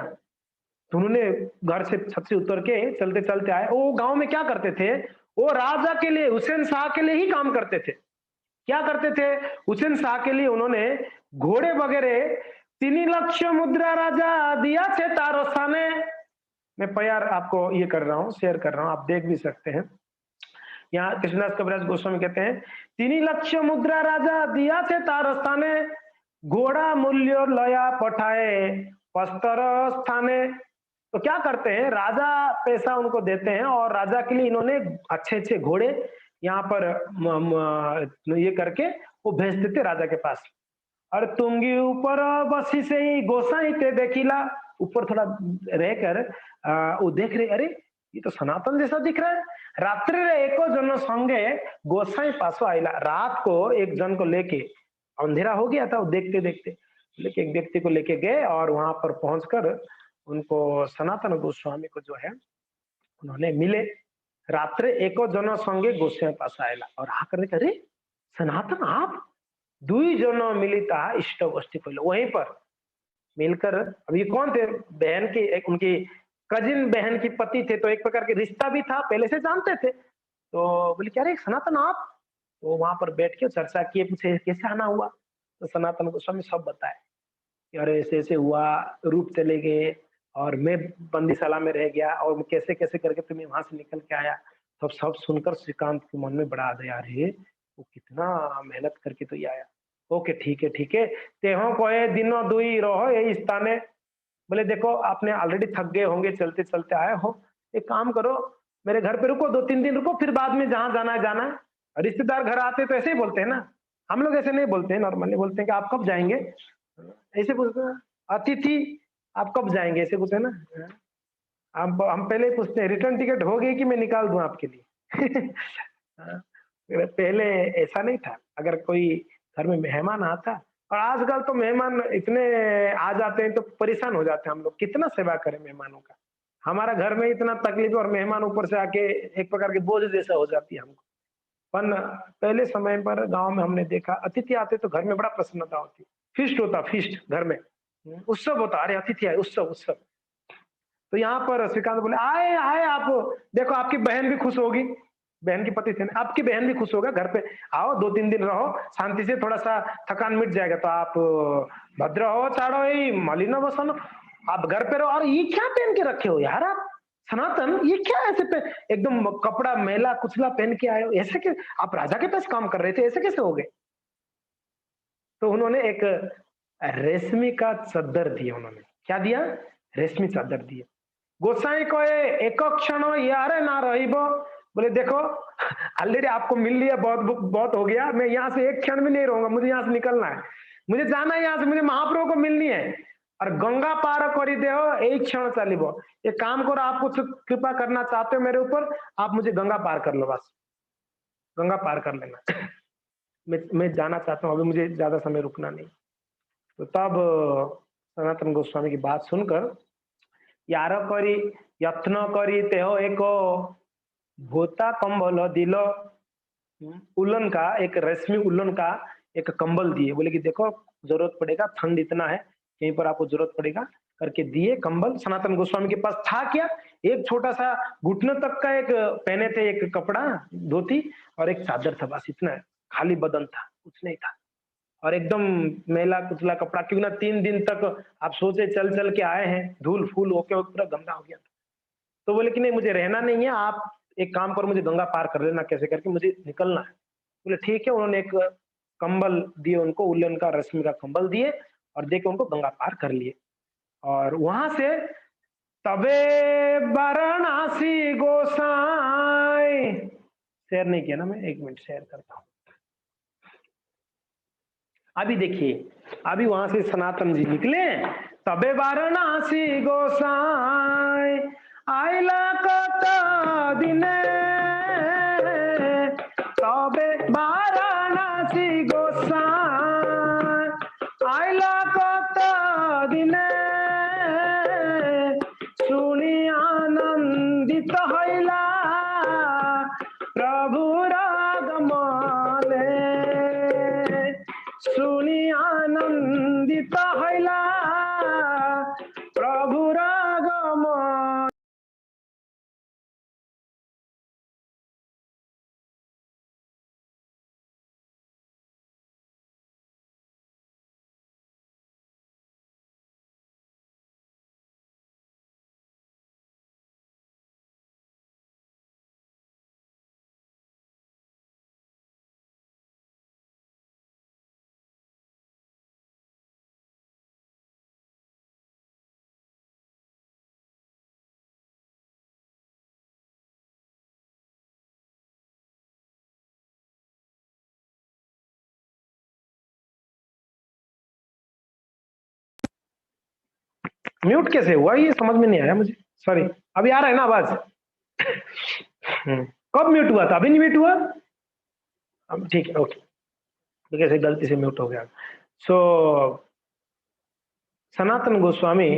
तो उन्होंने घर से छत से उतर के चलते चलते आए। वो गांव में क्या करते थे, वो राजा के लिए, हुसैन शाह के लिए ही काम करते थे। क्या करते थे? हुसैन शाह के लिए उन्होंने घोड़े वगैरह 3 लाख मुद्रा राजा दिया थे तारोसा ने। मैं प्यार आपको ये कर रहा हूँ, शेयर कर रहा हूँ, आप देख भी सकते हैं। यहाँ कृष्णदास कविराज गोस्वामी कहते हैं 3 लाख मुद्रा राजा दिया थे तारस्था ने, घोड़ा मूल्य लया पठाए पस्तर स्थाने। तो क्या करते हैं, राजा पैसा उनको देते हैं और राजा के लिए इन्होंने अच्छे अच्छे घोड़े यहाँ पर ये करके वो भेजते थे राजा के पास। और तुंगी ऊपर बसी से ही गोसाई ते देखिला, ऊपर थोड़ा रहकर वो देख रहे, अरे ये तो सनातन जैसा दिख रहा है। रात्रि रे एको जन संगे गोसाई पासो आइला, रात को एक जन को लेके, अंधेरा हो गया था, वो देखते देखते लेके एक व्यक्ति को लेके गए और वहां पर पहुंचकर उनको सनातन गोस्वामी को जो है उन्होंने मिले। रात्रे एको जन संगे गोसाई पास आयला, और आकर अरे सनातन आप, दुई जन मिलिता इष्ट गोष्ठी को, वहीं पर मिलकर, अब ये कौन थे? बहन की एक उनकी कजिन बहन की पति थे, तो एक प्रकार के रिश्ता भी था, पहले से जानते थे। तो बोले क्या रे सनातन आप, तो वहां पर बैठ के चर्चा किए, पूछे कैसे आना हुआ। तो सनातन गोस्वामी सब बताए कि अरे ऐसे ऐसे हुआ, रूप चले गए और मैं बंदीशाला में रह गया और कैसे कैसे करके तुम्हें वहां से निकल के आया। तो सब सुनकर श्रीकांत के मन में बड़ा आ गया, अरे वो कितना मेहनत करके तो ये आया। ओके ठीक है ठीक है, तेहो कोए दिनो दुई रहो यही स्थाने। बोले देखो आपने ऑलरेडी थक गए होंगे, चलते चलते आए हो, एक काम करो मेरे घर पे रुको, 2-3 दिन रुको, फिर बाद में जहां जाना है जाना है। रिश्तेदार घर आते तो ऐसे ही बोलते हैं ना, हम लोग ऐसे नहीं बोलते हैं, नॉर्मली बोलते हैं कि आप कब जाएंगे, ऐसे पूछते हैं। अतिथि आप कब जाएंगे, ऐसे पूछे ना। हम पहले पूछते हैं रिटर्न टिकट हो गई कि मैं निकाल दूं आपके लिए। हाँ, पहले ऐसा नहीं था, अगर कोई घर में मेहमान आता, और आजकल तो मेहमान इतने आ जाते हैं तो परेशान हो जाते हैं हम लोग, कितना सेवा करें मेहमानों का। हमारा घर में इतना तकलीफ है और मेहमान ऊपर से आके एक प्रकार की बोझ जैसा हो जाती है हमको। पर पहले समय पर गाँव में हमने देखा अतिथि आते तो घर में बड़ा प्रसन्नता होती। फीस्ट होता, फीस्ट घर में। उत्सव होता, अरे अतिथि आए, उत्सव, उत्सव। तो यहाँ पर श्रीकांत बोले, आए आए आप, देखो आपकी बहन भी खुश होगी। बहन के पति थे ना, आपकी बहन भी खुश होगा, घर पे आओ, 2-3 दिन रहो शांति से, थोड़ा सा थकान मिट जाएगा। तो आप भद्र हो चाड़ो ही मलिनो वसन, आप घर पे रहो। और ये क्या पहन के रखे हो यार आप, सनातन, ये क्या ऐसे पे एकदम कपड़ा मैला कुचला पहन के आए हो, ऐसे के आप राजा के पास काम कर रहे थे, ऐसे कैसे हो गए? तो उन्होंने एक रेशमी का चद्दर दिया, उन्होंने क्या दिया? रेशमी चादर दिया। गोसाई कहे एक क्षण यार ना रहिबो, बोले देखो ऑलरेडी आपको मिल लिया, बहुत बहुत हो गया, मैं यहाँ से एक क्षण भी नहीं रहूंगा, मुझे यहाँ से निकलना है, मुझे जाना है यहाँ से, मुझे महाप्रभु को मिलनी है। और गंगा पार करी दे हो एक क्षण चलिबो, एक काम करो, आप कुछ कृपा करना चाहते हो मेरे ऊपर, आप मुझे गंगा पार कर लो, बस गंगा पार कर लेना। मैं जाना चाहता हूँ, अभी मुझे ज्यादा समय रुकना नहीं। तो तब सनातन गोस्वामी की बात सुनकर, यार करी यत्न करी तेहो एक भूता कंबल दिलो, उलन का, एक रेशमी उलन का एक कंबल दिए, बोले कि देखो जरूरत पड़ेगा, ठंड इतना है, कहीं पर आपको जरूरत पड़ेगा, करके दिए कंबल। सनातन गोस्वामी के पास था क्या? एक छोटा सा घुटने तक का एक पहने थे, एक कपड़ा धोती, और एक चादर था, बस इतना, खाली बदन था, कुछ नहीं था। और एकदम मैला कुचला कपड़ा, क्यों ना 3 दिन तक आप सोचे चल चल के आए हैं, धूल फूल होके पूरा गंदा हो गया। तो बोले कि नहीं मुझे रहना नहीं है, आप एक काम करो, मुझे गंगा पार कर लेना कैसे करके, मुझे निकलना है। बोले ठीक है। उन्होंने एक कंबल दिए उनको, उलन का रश्मि का कंबल दिए, और देके उनको गंगा पार कर लिए। और वहां से तबे वाराणसी गोसाई, शेयर नहीं किया ना मैं, 1 मिनट शेयर करता हूँ। अभी देखिए, अभी वहां से सनातन जी निकले, तबे वाराणसी गोसाई आइला कत दिने, तबे वाराणसी गोसाई आइला कत दिने, सुनी आनंदित हईला प्रभु रागमने, सुनी आनंदित हईला प्रभु रागमन। म्यूट कैसे हुआ ये समझ में नहीं आया मुझे, सॉरी। अभी आ रहा है ना आवाज? कब म्यूट हुआ था? अभी नहीं म्यूट हुआ? अब ठीक है, ओके। तो कैसे गलती से म्यूट हो गया। सो सनातन गोस्वामी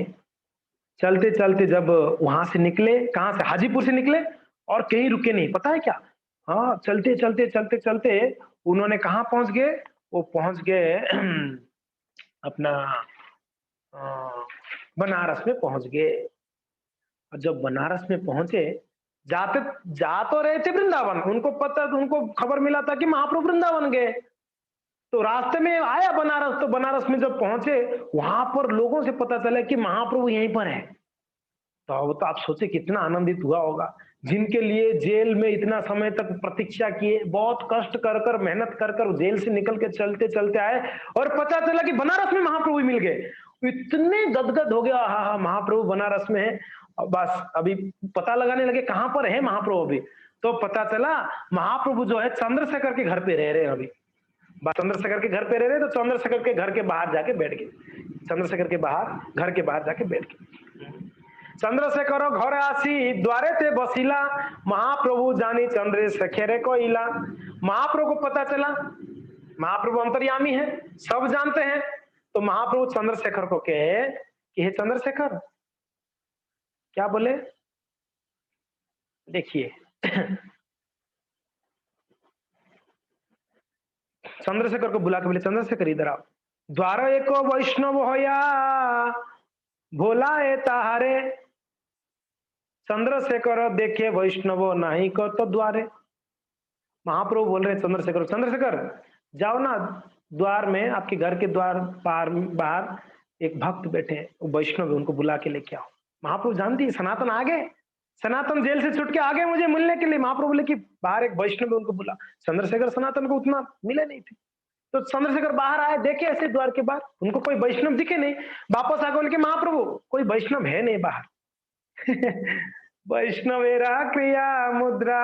चलते चलते जब वहां से निकले, कहां से? हाजीपुर से निकले, और कहीं रुके नहीं, पता है क्या? हाँ, चलते चलते चलते चलते उन्होंने कहा पहुंच गए? वो पहुंच गए अपना बनारस में पहुंच गए। और जब बनारस में पहुंचे, जाते जा तो रहे थे वृंदावन, उनको पता, उनको खबर मिला था कि महाप्रभु वृंदावन गए। तो रास्ते में आया बनारस, तो बनारस में जब पहुंचे, वहां पर लोगों से पता चला कि महाप्रभु यहीं पर है। तो अब तो आप सोचे कितना आनंदित हुआ होगा, जिनके लिए जेल में इतना समय तक प्रतीक्षा किए, बहुत कष्ट कर कर, मेहनत कर कर जेल से निकल के चलते चलते आए, और पता चला कि बनारस में महाप्रभु मिल गए। इतने गदगद हो गया, हाँ हाँ महाप्रभु बनारस में है। बस अभी पता लगाने लगे कहां पर है महाप्रभु अभी। तो पता चला महाप्रभु जो है चंद्रशेखर के घर पे रह रहे हैं अभी। चंद्रशेखर के घर पे रह रहे, तो चंद्रशेखर के घर के बाहर जाके बैठ गए, चंद्रशेखर के बाहर, घर के बाहर जाके बैठ गए। चंद्रशेखर घर आसी द्वारे थे बसीला, महाप्रभु जानी चंद्रशेखर को इला। महाप्रभु को पता चला महाप्रभु अंतर्यामी है, सब जानते हैं। तो महाप्रभु चंद्रशेखर को कहे कि हे चंद्रशेखर, क्या बोले, देखिए चंद्रशेखर को बुला के बोले, चंद्रशेखर इधर आओ। द्वार एक वैष्णव होया भोला ए ताहारे, चंद्रशेखर देखे वैष्णव नहीं को तो द्वारे। महाप्रभु बोल रहे चंद्रशेखर, चंद्रशेखर जाओ ना द्वार में, आपके घर के द्वार बाहर एक भक्त बैठे हैं, वो वैष्णव है, उनको बुला के लेके आओ। महाप्रभु जानती है सनातन आ गए, सनातन जेल से छुट के आ गए मुझे मिलने के लिए। महाप्रभु बोले कि बाहर एक वैष्णव है, उनको बुला। चंद्रशेखर सनातन को उतना मिले नहीं थे, तो चंद्रशेखर बाहर आए, देखे ऐसे द्वार के बाहर, उनको कोई वैष्णव दिखे नहीं। वापस आके बोले कि महाप्रभु कोई वैष्णव है नहीं बाहर। वैष्णवेरा क्रिया मुद्रा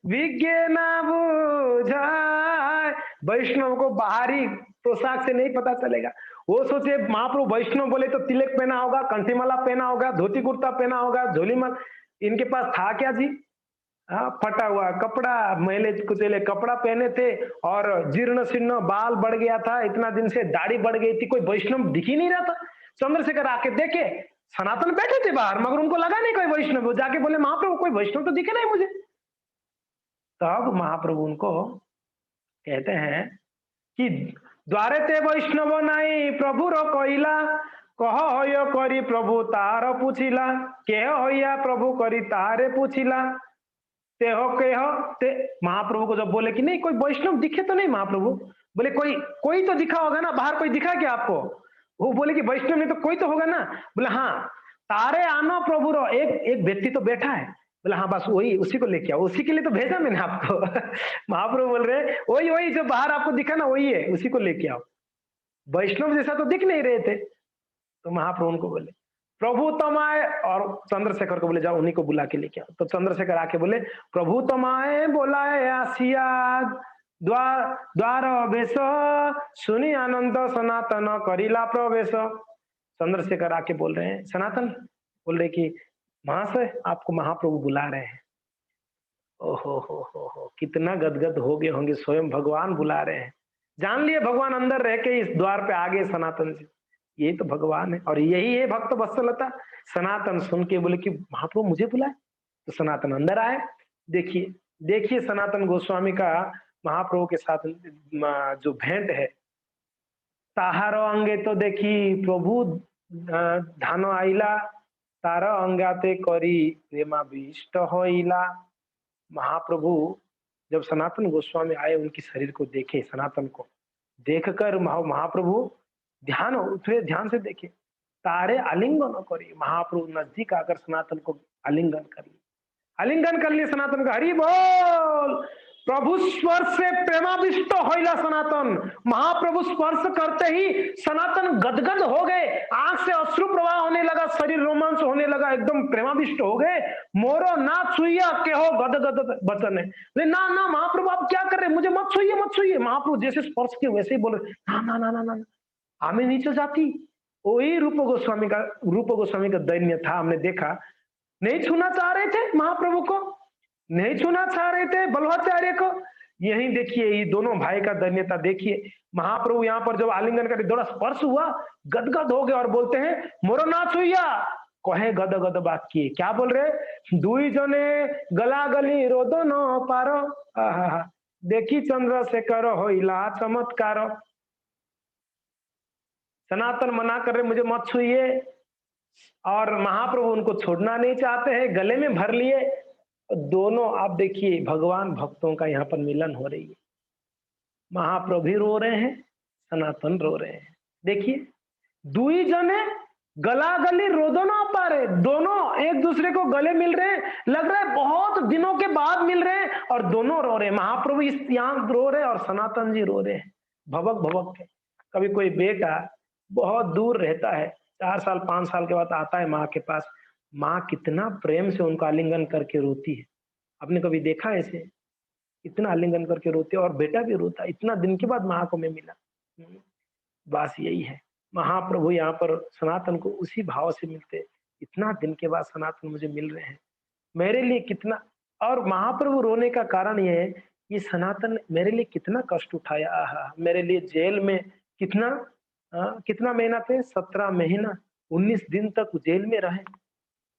विज्ञ ना बुझाए, वैष्णव को बाहरी पोशाक से नहीं पता चलेगा। वो सोचे महाप्रभु वैष्णव बोले तो तिलक पहना होगा, कंठीमाला पहना होगा, धोती कुर्ता पहना होगा, झोली माल। इनके पास था क्या जी? फटा हुआ कपड़ा, मैले कुचेले कपड़ा पहने थे और जीर्ण शीर्ण बाल बढ़ गया था, इतना दिन से दाढ़ी बढ़ गई थी, कोई वैष्णव दिख ही नहीं रहा था। चंद्रशेखर आके देखे सनातन बैठे थे बाहर, मगर उनको लगा नहीं कोई वैष्णव। वो जाके बोले महाप्रभु कोई वैष्णव तो दिखे नहीं मुझे। तब महाप्रभु उनको कहते हैं कि द्वारे ते वैष्णव नहीं प्रभु रो कोइला, कह होय करी प्रभु तार पूछिला, केह होया प्रभु करी तारे पूछिला, ते हो के हो ते। महाप्रभु को जब बोले कि नहीं कोई वैष्णव दिखे तो नहीं, महाप्रभु बोले कोई तो दिखा होगा ना, बाहर कोई दिखा क्या आपको? वो बोले कि वैष्णव में तो कोई तो होगा ना। बोले हाँ, तारे आनो प्रभु रो, एक व्यक्ति तो बैठा है। बोले हाँ बस वही, उसी को लेके आओ, उसी के लिए तो भेजा मैंने आपको। महाप्रभु बोल रहे वही जो बाहर आपको दिखा ना वही है, उसी को लेके आओ। वैष्णव जैसा तो दिख नहीं रहे थे। तो महाप्रभु उनको बोले प्रभु तमाए, और चंद्रशेखर को बोले जाओ उन्हीं को बुला के लेके आओ। तो चंद्रशेखर आके बोले प्रभु तमाए बोलाए आसिया, द्वार अवेश सुनी आनंद सनातन करिला प्रवेश। चंद्रशेखर आके बोल रहे हैं, सनातन बोल रहे कि महाशय आपको महाप्रभु बुला रहे हैं। ओहो हो, कितना गदगद हो गए होंगे, स्वयं भगवान बुला रहे हैं। जान लिए भगवान अंदर रह के इस द्वार पे आ गए सनातन जी, ये तो भगवान है और यही है भक्त वत्सलता। सनातन सुन के बोले कि महाप्रभु मुझे बुलाए। तो सनातन अंदर आए। देखिए सनातन गोस्वामी का महाप्रभु के साथ जो भेंट है, ताहारो अंगे तो देखी प्रभु धानो आइला, तार अंगाते करी प्रेमाविष्ट होइला। महाप्रभु जब सनातन गोस्वामी आए, उनकी शरीर को देखे, सनातन को देखकर महाप्रभु ध्यान से देखे, तारे आलिंगन करी। महाप्रभु नजदीक आकर सनातन को आलिंगन कर लिए सनातन का। हरि बोल। प्रभु स्पर्श से प्रेमाविष्ट होइला सनातन। महाप्रभु स्पर्श करते ही सनातन गदगद हो गए, आंख से अश्रु प्रवाह होने लगा, शरीर रोमांच होने लगा, एकदम प्रेमाविष्ट हो गए। मोरो ना छुइया के हो गदगद वचन है, ना ना महाप्रभु आप क्या कर रहे, मुझे मत छुइए। महाप्रभु जैसे स्पर्श किए वैसे ही बोले ना हमें नीचे जाती। वही रूप गोस्वामी का दैन्य था। हमने देखा, नहीं छूना चाह रहे थे महाप्रभु को, नहीं छूना चाह रहे थे बल्लभाचार्य को। यही देखिए, ये दोनों भाई का दैन्यता देखिए। महाप्रभु यहाँ पर जब आलिंगन करे, थोड़ा स्पर्श हुआ, गदगद हो गए और बोलते हैं मोरो ना छुइया कहे गदगद बात किए। क्या बोल रहे? दुई जने गला गली रोदो न पारो, देखी चंद्रशेखर होइला चमत्कार। सनातन मना कर रहे मुझे मत छुइए, और महाप्रभु उनको छोड़ना नहीं चाहते हैं, गले में भर लिए। दोनों आप देखिए, भगवान भक्तों का यहाँ पर मिलन हो रही है। महाप्रभु भी रो रहे हैं, सनातन रो रहे हैं। देखिए, दुई जने गला गली रोदो ना पा रहे, दोनों एक दूसरे को गले मिल रहे हैं, लग रहा है बहुत दिनों के बाद मिल रहे हैं, और दोनों रो रहे हैं। महाप्रभु इस यहाँ रो रहे हैं और सनातन जी रो रहे हैं, भवक के। कभी कोई बेटा बहुत दूर रहता है, 4 साल 5 साल के बाद आता है माँ के पास, माँ कितना प्रेम से उनको आलिंगन करके रोती है। आपने कभी देखा ऐसे? इतना आलिंगन करके रोते, और बेटा भी रोता, इतना दिन के बाद माँ को मैं मिला। बस यही है, महाप्रभु यहाँ पर सनातन को उसी भाव से मिलते, इतना दिन के बाद सनातन मुझे मिल रहे हैं, मेरे लिए कितना। और महाप्रभु रोने का कारण यह है, ये सनातन मेरे लिए कितना कष्ट उठाया, आहा! मेरे लिए जेल में कितना कितना महीना थे, 17 महीना, 19 दिन तक जेल में रहे।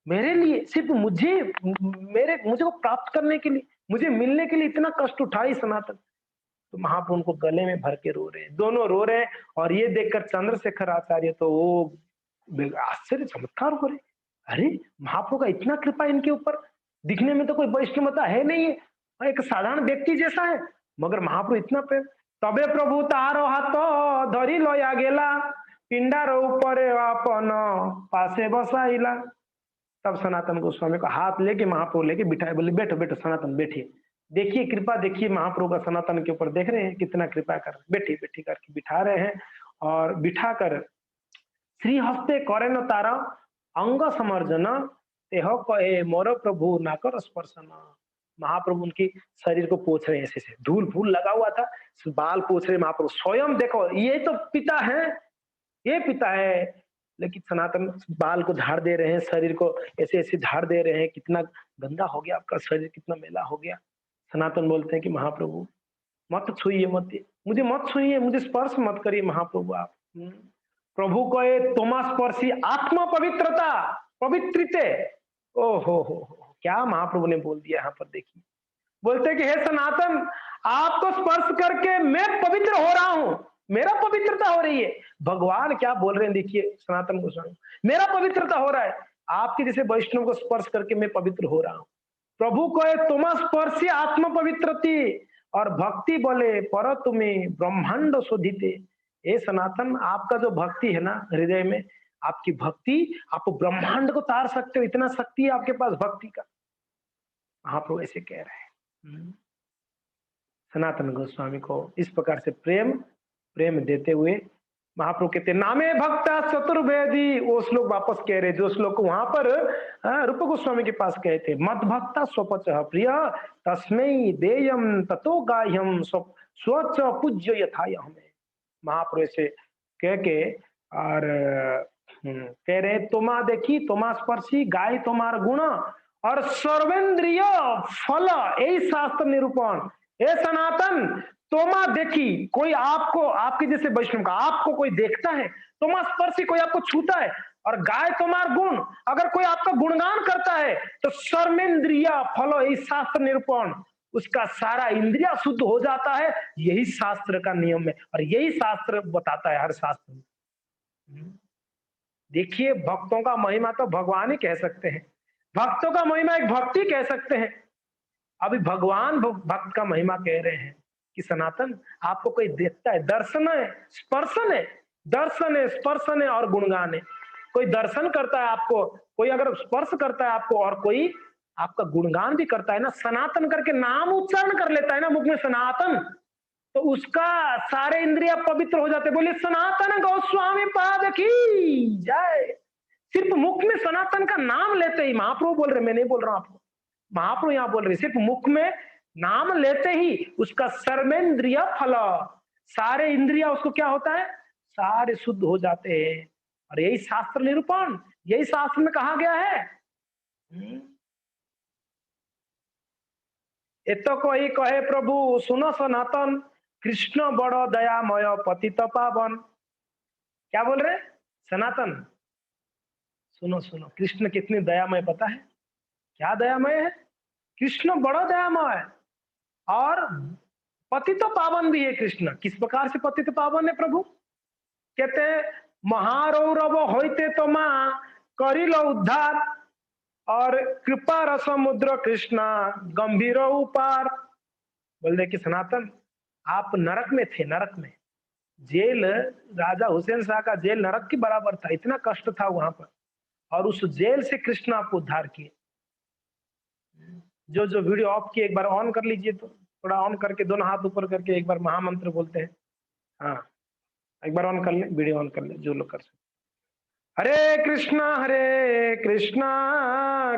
मेरे लिए सिर्फ मुझे मेरे मुझे को प्राप्त करने के लिए, मुझे मिलने के लिए इतना कष्ट उठाई सनातन। तो महाप्रभु उनको गले में भर के रो रहे हैं, दोनों रो रहे हैं। और ये देखकर चंद्रशेखर आचार्य तो वो आश्चर्य चमत्कार हो रहे, अरे महाप्रभु का इतना कृपा इनके ऊपर, दिखने में तो कोई वैष्णवता है नहीं है, एक साधारण व्यक्ति जैसा है, मगर महाप्रभु इतना प्रेम। तबे प्रभु तार हाथ धरी लया गेला, पिंडार ऊपर अपन पासे बसाइला। तब सनातन गोस्वामी का हाथ लेके महाप्रभु लेके बिठाए, बोले बैठो बैठो सनातन बैठिए, देखिए कृपा देखिए महाप्रभु का सनातन के ऊपर, देख रहे हैं कितना कृपा कर, बैठिए बैठिए करके बिठा रहे हैं। और बिठाकर श्री हस्ते करे न तारा अंग समर्जन, तेह कहे मोर प्रभु ना कर स्पर्शन। महाप्रभु उनकी शरीर को पोछ रहे हैं, ऐसे से धूल फूल लगा हुआ था, बाल पोछ रहे महाप्रभु स्वयं, देखो ये तो पिता है, ये पिता है। लेकिन सनातन बाल को झाड़ दे रहे हैं, शरीर को ऐसे ऐसे झाड़ दे रहे हैं, कितना गंदा हो गया आपका शरीर, कितना मैला हो गया। सनातन बोलते हैं कि महाप्रभु मत छुइए, मत मुझे मत छुइए, मुझे स्पर्श मत करिए महाप्रभु आप। प्रभु को ये तोमा स्पर्शी आत्मा पवित्रता पवित्रिते। ओ हो, क्या महाप्रभु ने बोल दिया यहाँ पर, देखिए बोलते हैं कि हे सनातन आपको स्पर्श करके मैं पवित्र हो रहा हूं, मेरा पवित्रता हो रही है। भगवान क्या बोल रहे हैं देखिए सनातन गोस्वामी, मेरा पवित्रता हो रहा है, आपके जैसे वैष्णव को स्पर्श करके मैं पवित्र हो रहा हूं। प्रभु कहे तुम स्पर्शी आत्म पवित्रती, और भक्ति बोले पर तुम्हें ब्रह्मांड शोधिते। ए सनातन आपका जो भक्ति है ना हृदय में, आपकी भक्ति आप ब्रह्मांड को तार सकते हो, इतना शक्ति है आपके पास भक्ति का। महाप्रभु ऐसे कह रहे हैं। सनातन गोस्वामी को इस प्रकार से प्रेम देते हुए महाप्रभु कहते नामे भक्ता चतुर्वेदी, वो श्लोक वापस कह रहे जो श्लोक वहां पर रूप गोस्वामी के पास कहे थे, मद भक्ता स्वपच प्रिय तस्मै देयम ततो गाह्यम स्वच पूज्य यथाय हमें। महाप्रभु से कह के और कह रहे तुम्हा देखी तुम्हा स्पर्शी गाय तुम्हार गुण और सर्वेंद्रिय फल, यही शास्त्र निरूपण। हे सनातन तोमा देखी, कोई आपको आपके जैसे वैष्णव का आपको कोई देखता है, तोमा स्पर्शी कोई आपको छूता है, और गाय तुम्हार गुण, अगर कोई आपका गुणगान करता है तो सर्वेंद्रिय फल, यही शास्त्र निरूपण, उसका सारा इंद्रिया शुद्ध हो जाता है। यही शास्त्र का नियम है और यही शास्त्र बताता है हर शास्त्र में। देखिए भक्तों का महिमा तो भगवान ही कह सकते हैं, भक्तों का महिमा एक भक्ति कह सकते हैं। अभी भगवान भक्त का महिमा कह रहे हैं कि सनातन आपको कोई देखता है, दर्शन है स्पर्शन है, दर्शन है स्पर्शन है और गुणगान है। कोई दर्शन करता है आपको, कोई अगर स्पर्श करता है आपको, और कोई आपका गुणगान भी करता है ना, सनातन करके नाम उच्चारण कर लेता है ना मुख में सनातन, तो उसका सारे इंद्रिया पवित्र हो जाते। बोलिए सनातन गोस्वामी पाद की जय। सिर्फ मुख में सनातन का नाम लेते ही, महाप्रभु बोल रहे, मैं नहीं बोल रहा हूं आपको, महाप्रभु यहाँ बोल रहे, सिर्फ मुख में नाम लेते ही उसका सर्वेंद्रिय फल, सारे इंद्रिया उसको क्या होता है, सारे शुद्ध हो जाते हैं। और यही शास्त्र निरूपण, यही शास्त्र में कहा गया है। एतो कोई कहे प्रभु सुनो सनातन, कृष्ण बड़ दयामय पतित पावन। क्या बोल रहे सनातन, सुनो सुनो कृष्ण कितनी दयामय, पता है क्या दयामय है, कृष्ण बड़ा दयामय और पतित पावन भी है। कृष्ण किस प्रकार से पतित पावन है प्रभु, कहते महारौरव होते तो मां करिल उद्धार, और कृपा रसमुद्र कृष्णा गंभीर उपार। बोल रहे कि सनातन आप नरक में थे, नरक में जेल, राजा हुसैन शाह का जेल नरक के बराबर था, इतना कष्ट था वहां पर, और उस जेल से कृष्ण आपको उद्धार किए। जो जो वीडियो ऑफ किए एक बार ऑन कर लीजिए, तो थोड़ा ऑन करके दोनों हाथ ऊपर करके एक बार महामंत्र बोलते हैं। हाँ एक बार ऑन कर ले, वीडियो ऑन कर ले जो लोग कर सकते। हरे कृष्णा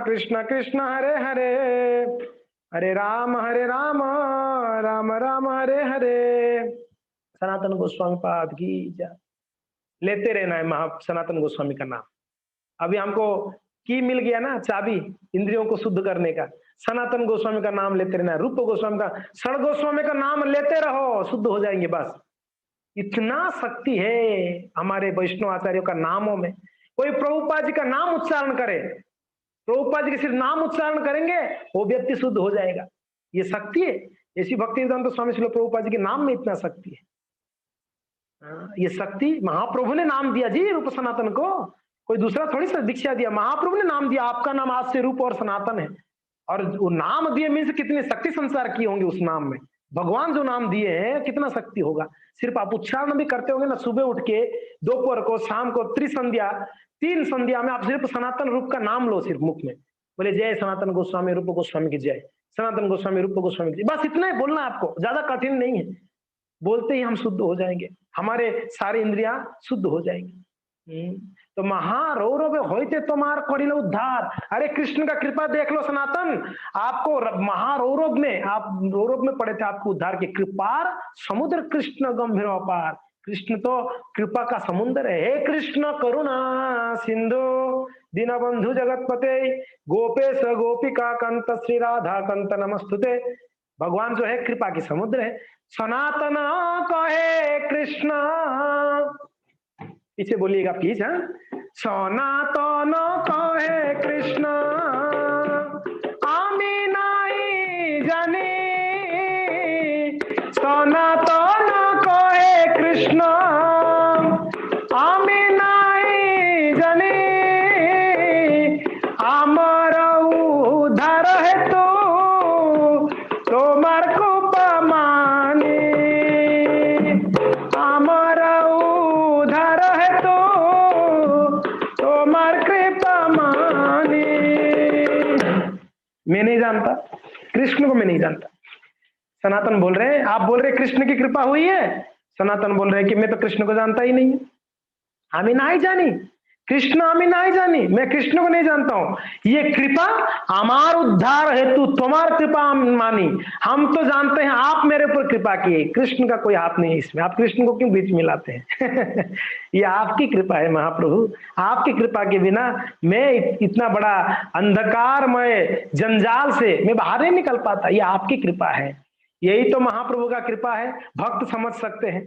कृष्ण कृष्ण हरे हरे, हरे राम राम राम हरे हरे। सनातन गोस्वामी पाद की जय। लेते रहना है महा सनातन गोस्वामी का नाम। अभी हमको की मिल गया ना चाबी इंद्रियों को शुद्ध करने का। सनातन गोस्वामी का नाम लेते रहना, रूप गोस्वामी का, षड गोस्वामी का नाम लेते रहो, शुद्ध हो जाएंगे बस। इतना शक्ति है हमारे वैष्णव आचार्यों का नामों में। कोई प्रभुपाद जी का नाम उच्चारण करे, प्रभुपाद जी के सिर्फ नाम उच्चारण करेंगे, वो व्यक्ति शुद्ध हो जाएगा। ये शक्ति है। ऐसी भक्तिवेदांत स्वामी श्रील प्रभुपाद जी के नाम में इतना शक्ति है। ये शक्ति महाप्रभु ने नाम दिया जी रूप सनातन को, कोई दूसरा थोड़ी सा दीक्षा दिया, महाप्रभु ने नाम दिया, आपका नाम आज से रूप और सनातन है। और वो नाम दिए मीन्स कितने शक्ति संचार किए होंगे उस नाम में। भगवान जो नाम दिए हैं कितना शक्ति होगा। सिर्फ आप उच्चारण भी करते होंगे ना, सुबह उठ के, दोपहर को, शाम को, त्रिसंध्या, 3 संध्या में आप सिर्फ सनातन रूप का नाम लो सिर्फ मुख में, बोले जय सनातन गोस्वामी रूप गोस्वामी की जय, सनातन गोस्वामी रूप गोस्वामी की जय, बस इतना ही बोलना है आपको, ज्यादा कठिन नहीं है। बोलते ही हम शुद्ध हो जाएंगे, हमारे सारे इंद्रियां शुद्ध हो जाएंगी। तो महारौरव होते तुम्हार करिल उद्धार। अरे कृष्ण का कृपा देख लो सनातन, आपको महारौरव में, आप रौरव में पड़े थे, आपको उद्धार के कृपार समुद्र कृष्ण गंभीर अपार। कृष्ण तो कृपा का समुद्र है। हे कृष्ण करुणा सिंधु दीनबंधु जगतपते गोपेश गोपिका कंत श्री राधा कंत नमस्तुते। भगवान जो है कृपा की समुद्र है। सनातन कहे कृष्ण, पीछे बोलिएगा प्लीज। हाँ, सनातन कहे कृष्ण आमी नहीं जानी, सनातन कहे कृष्ण आमी नहीं जानी, आमर उद्धार हेतु তোমার কৃপা মানি, আমার উদ্ধার হেতু তোমার কৃপা মানি। मैं नहीं जानता कृष्ण को, मैं नहीं जानता। सनातन बोल रहे हैं, आप बोल रहे कृष्ण की कृपा हुई है, सनातन बोल रहे हैं कि मैं तो कृष्ण को जानता ही नहीं है। हमें नहीं जानी कृष्ण, हमें नहीं जानी, मैं कृष्ण को नहीं जानता हूं। ये कृपा हमार उद्धार हेतु तुम्हार कृपा मानी। हम तो जानते हैं आप मेरे ऊपर कृपा किए, कृष्ण का कोई हाथ नहीं है इसमें। आप कृष्ण को क्यों बीच में लाते हैं? ये आपकी कृपा है महाप्रभु, आपकी कृपा के बिना मैं इतना बड़ा अंधकारमय जंजाल से मैं बाहर नहीं निकल पाता। ये आपकी कृपा है, यही तो महाप्रभु का कृपा है, भक्त समझ सकते हैं।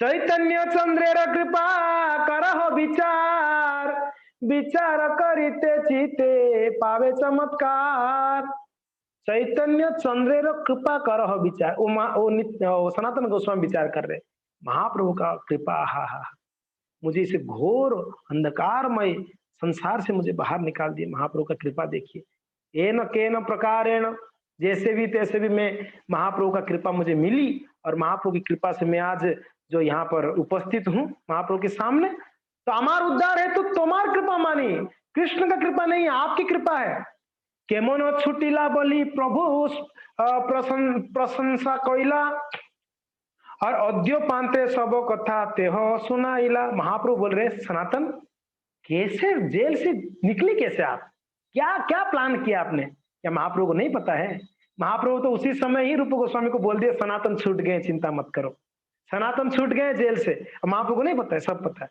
चैतन्य चंद्रेर कृपा करहो विचार, विचार करिते चिते पावे चमत्कार। चैतन्य चंद्रेर कृपा करहो विचार, वो सनातन गोस्वामी विचार कर रहे, महाप्रभु का कृपा, हा हा, मुझे इसे घोर अंधकारमय संसार से मुझे बाहर निकाल दिए। महाप्रभु का कृपा देखिए, एन केन प्रकारेण, जैसे भी तैसे भी मैं, महाप्रभु का कृपा मुझे मिली, और महाप्रभु की कृपा से मैं आज जो यहाँ पर उपस्थित हूँ महाप्रभु के सामने। तो हमार उद्धार है तो तुम्हार कृपा मानी, कृष्ण का कृपा नहीं है, आपकी कृपा है। केमन छुटिला बोली प्रभु प्रशंसा कोइला, और अद्यो पांते सब कथा तेह सुनाइला। महाप्रभु बोल रहे सनातन, कैसे जेल से निकली, कैसे आप, क्या क्या प्लान किया आपने, क्या महाप्रभु को नहीं पता है? महाप्रभु तो उसी समय ही रूप गोस्वामी को बोल दिया सनातन छूट गए, चिंता मत करो, सनातन छूट गए जेल से। महाप्रभु को नहीं पता है, सब पता है,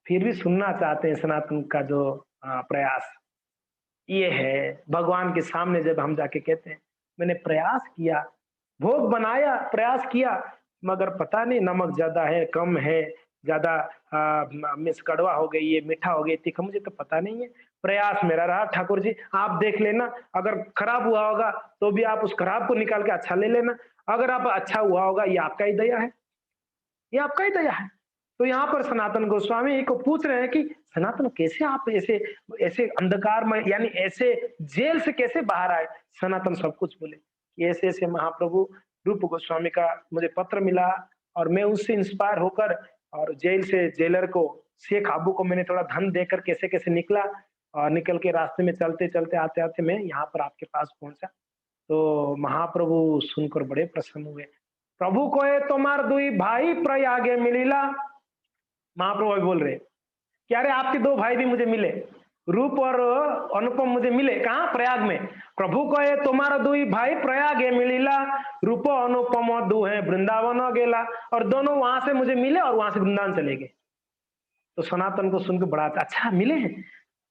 फिर भी सुनना चाहते हैं सनातन का जो प्रयास। ये है भगवान के सामने जब हम जाके कहते हैं मैंने प्रयास किया, भोग बनाया, प्रयास किया, मगर पता नहीं नमक ज्यादा है, कम है, ज्यादा मिस कड़वा हो गई, ये मीठा हो गया, तीखा, मुझे तो पता नहीं है। प्रयास मेरा रहा, ठाकुर जी आप देख लेना, अगर खराब हुआ होगा तो भी आप उस खराब को निकाल के अच्छा ले लेना, अगर आप अच्छा हुआ होगा ये आपका ही दया है, ये आपका ही दया है। तो यहाँ पर सनातन गोस्वामी को पूछ रहे हैं कि सनातन कैसे आप ऐसे ऐसे अंधकार में, यानी ऐसे जेल से कैसे बाहर आए? सनातन सब कुछ बोले कि ऐसे ऐसे महाप्रभु रूप गोस्वामी का मुझे पत्र मिला, और मैं उससे इंस्पायर होकर, और जेल से जेलर को, शेख आबू को मैंने थोड़ा धन देकर कैसे कैसे निकला, और निकल के रास्ते में चलते चलते आते आते मैं यहाँ पर आपके पास पहुंचा। तो महाप्रभु सुनकर बड़े प्रसन्न हुए। प्रभु को तुम्हार दुई भाई प्रयागे मिलिला। महाप्रभु बोल रहे कि अरे आपके 2 भाई भी मुझे मिले, रूप और अनुपम मुझे मिले, कहाँ? प्रयाग में। प्रभु को तुम्हारा 2 भाई प्रयागे मिलिला, रूप अनुपम 2 है वृंदावन गेला। और दोनों वहां से मुझे मिले और वहां से वृंदावन चले गए। तो सनातन को सुन के बड़ा अच्छा मिले हैं,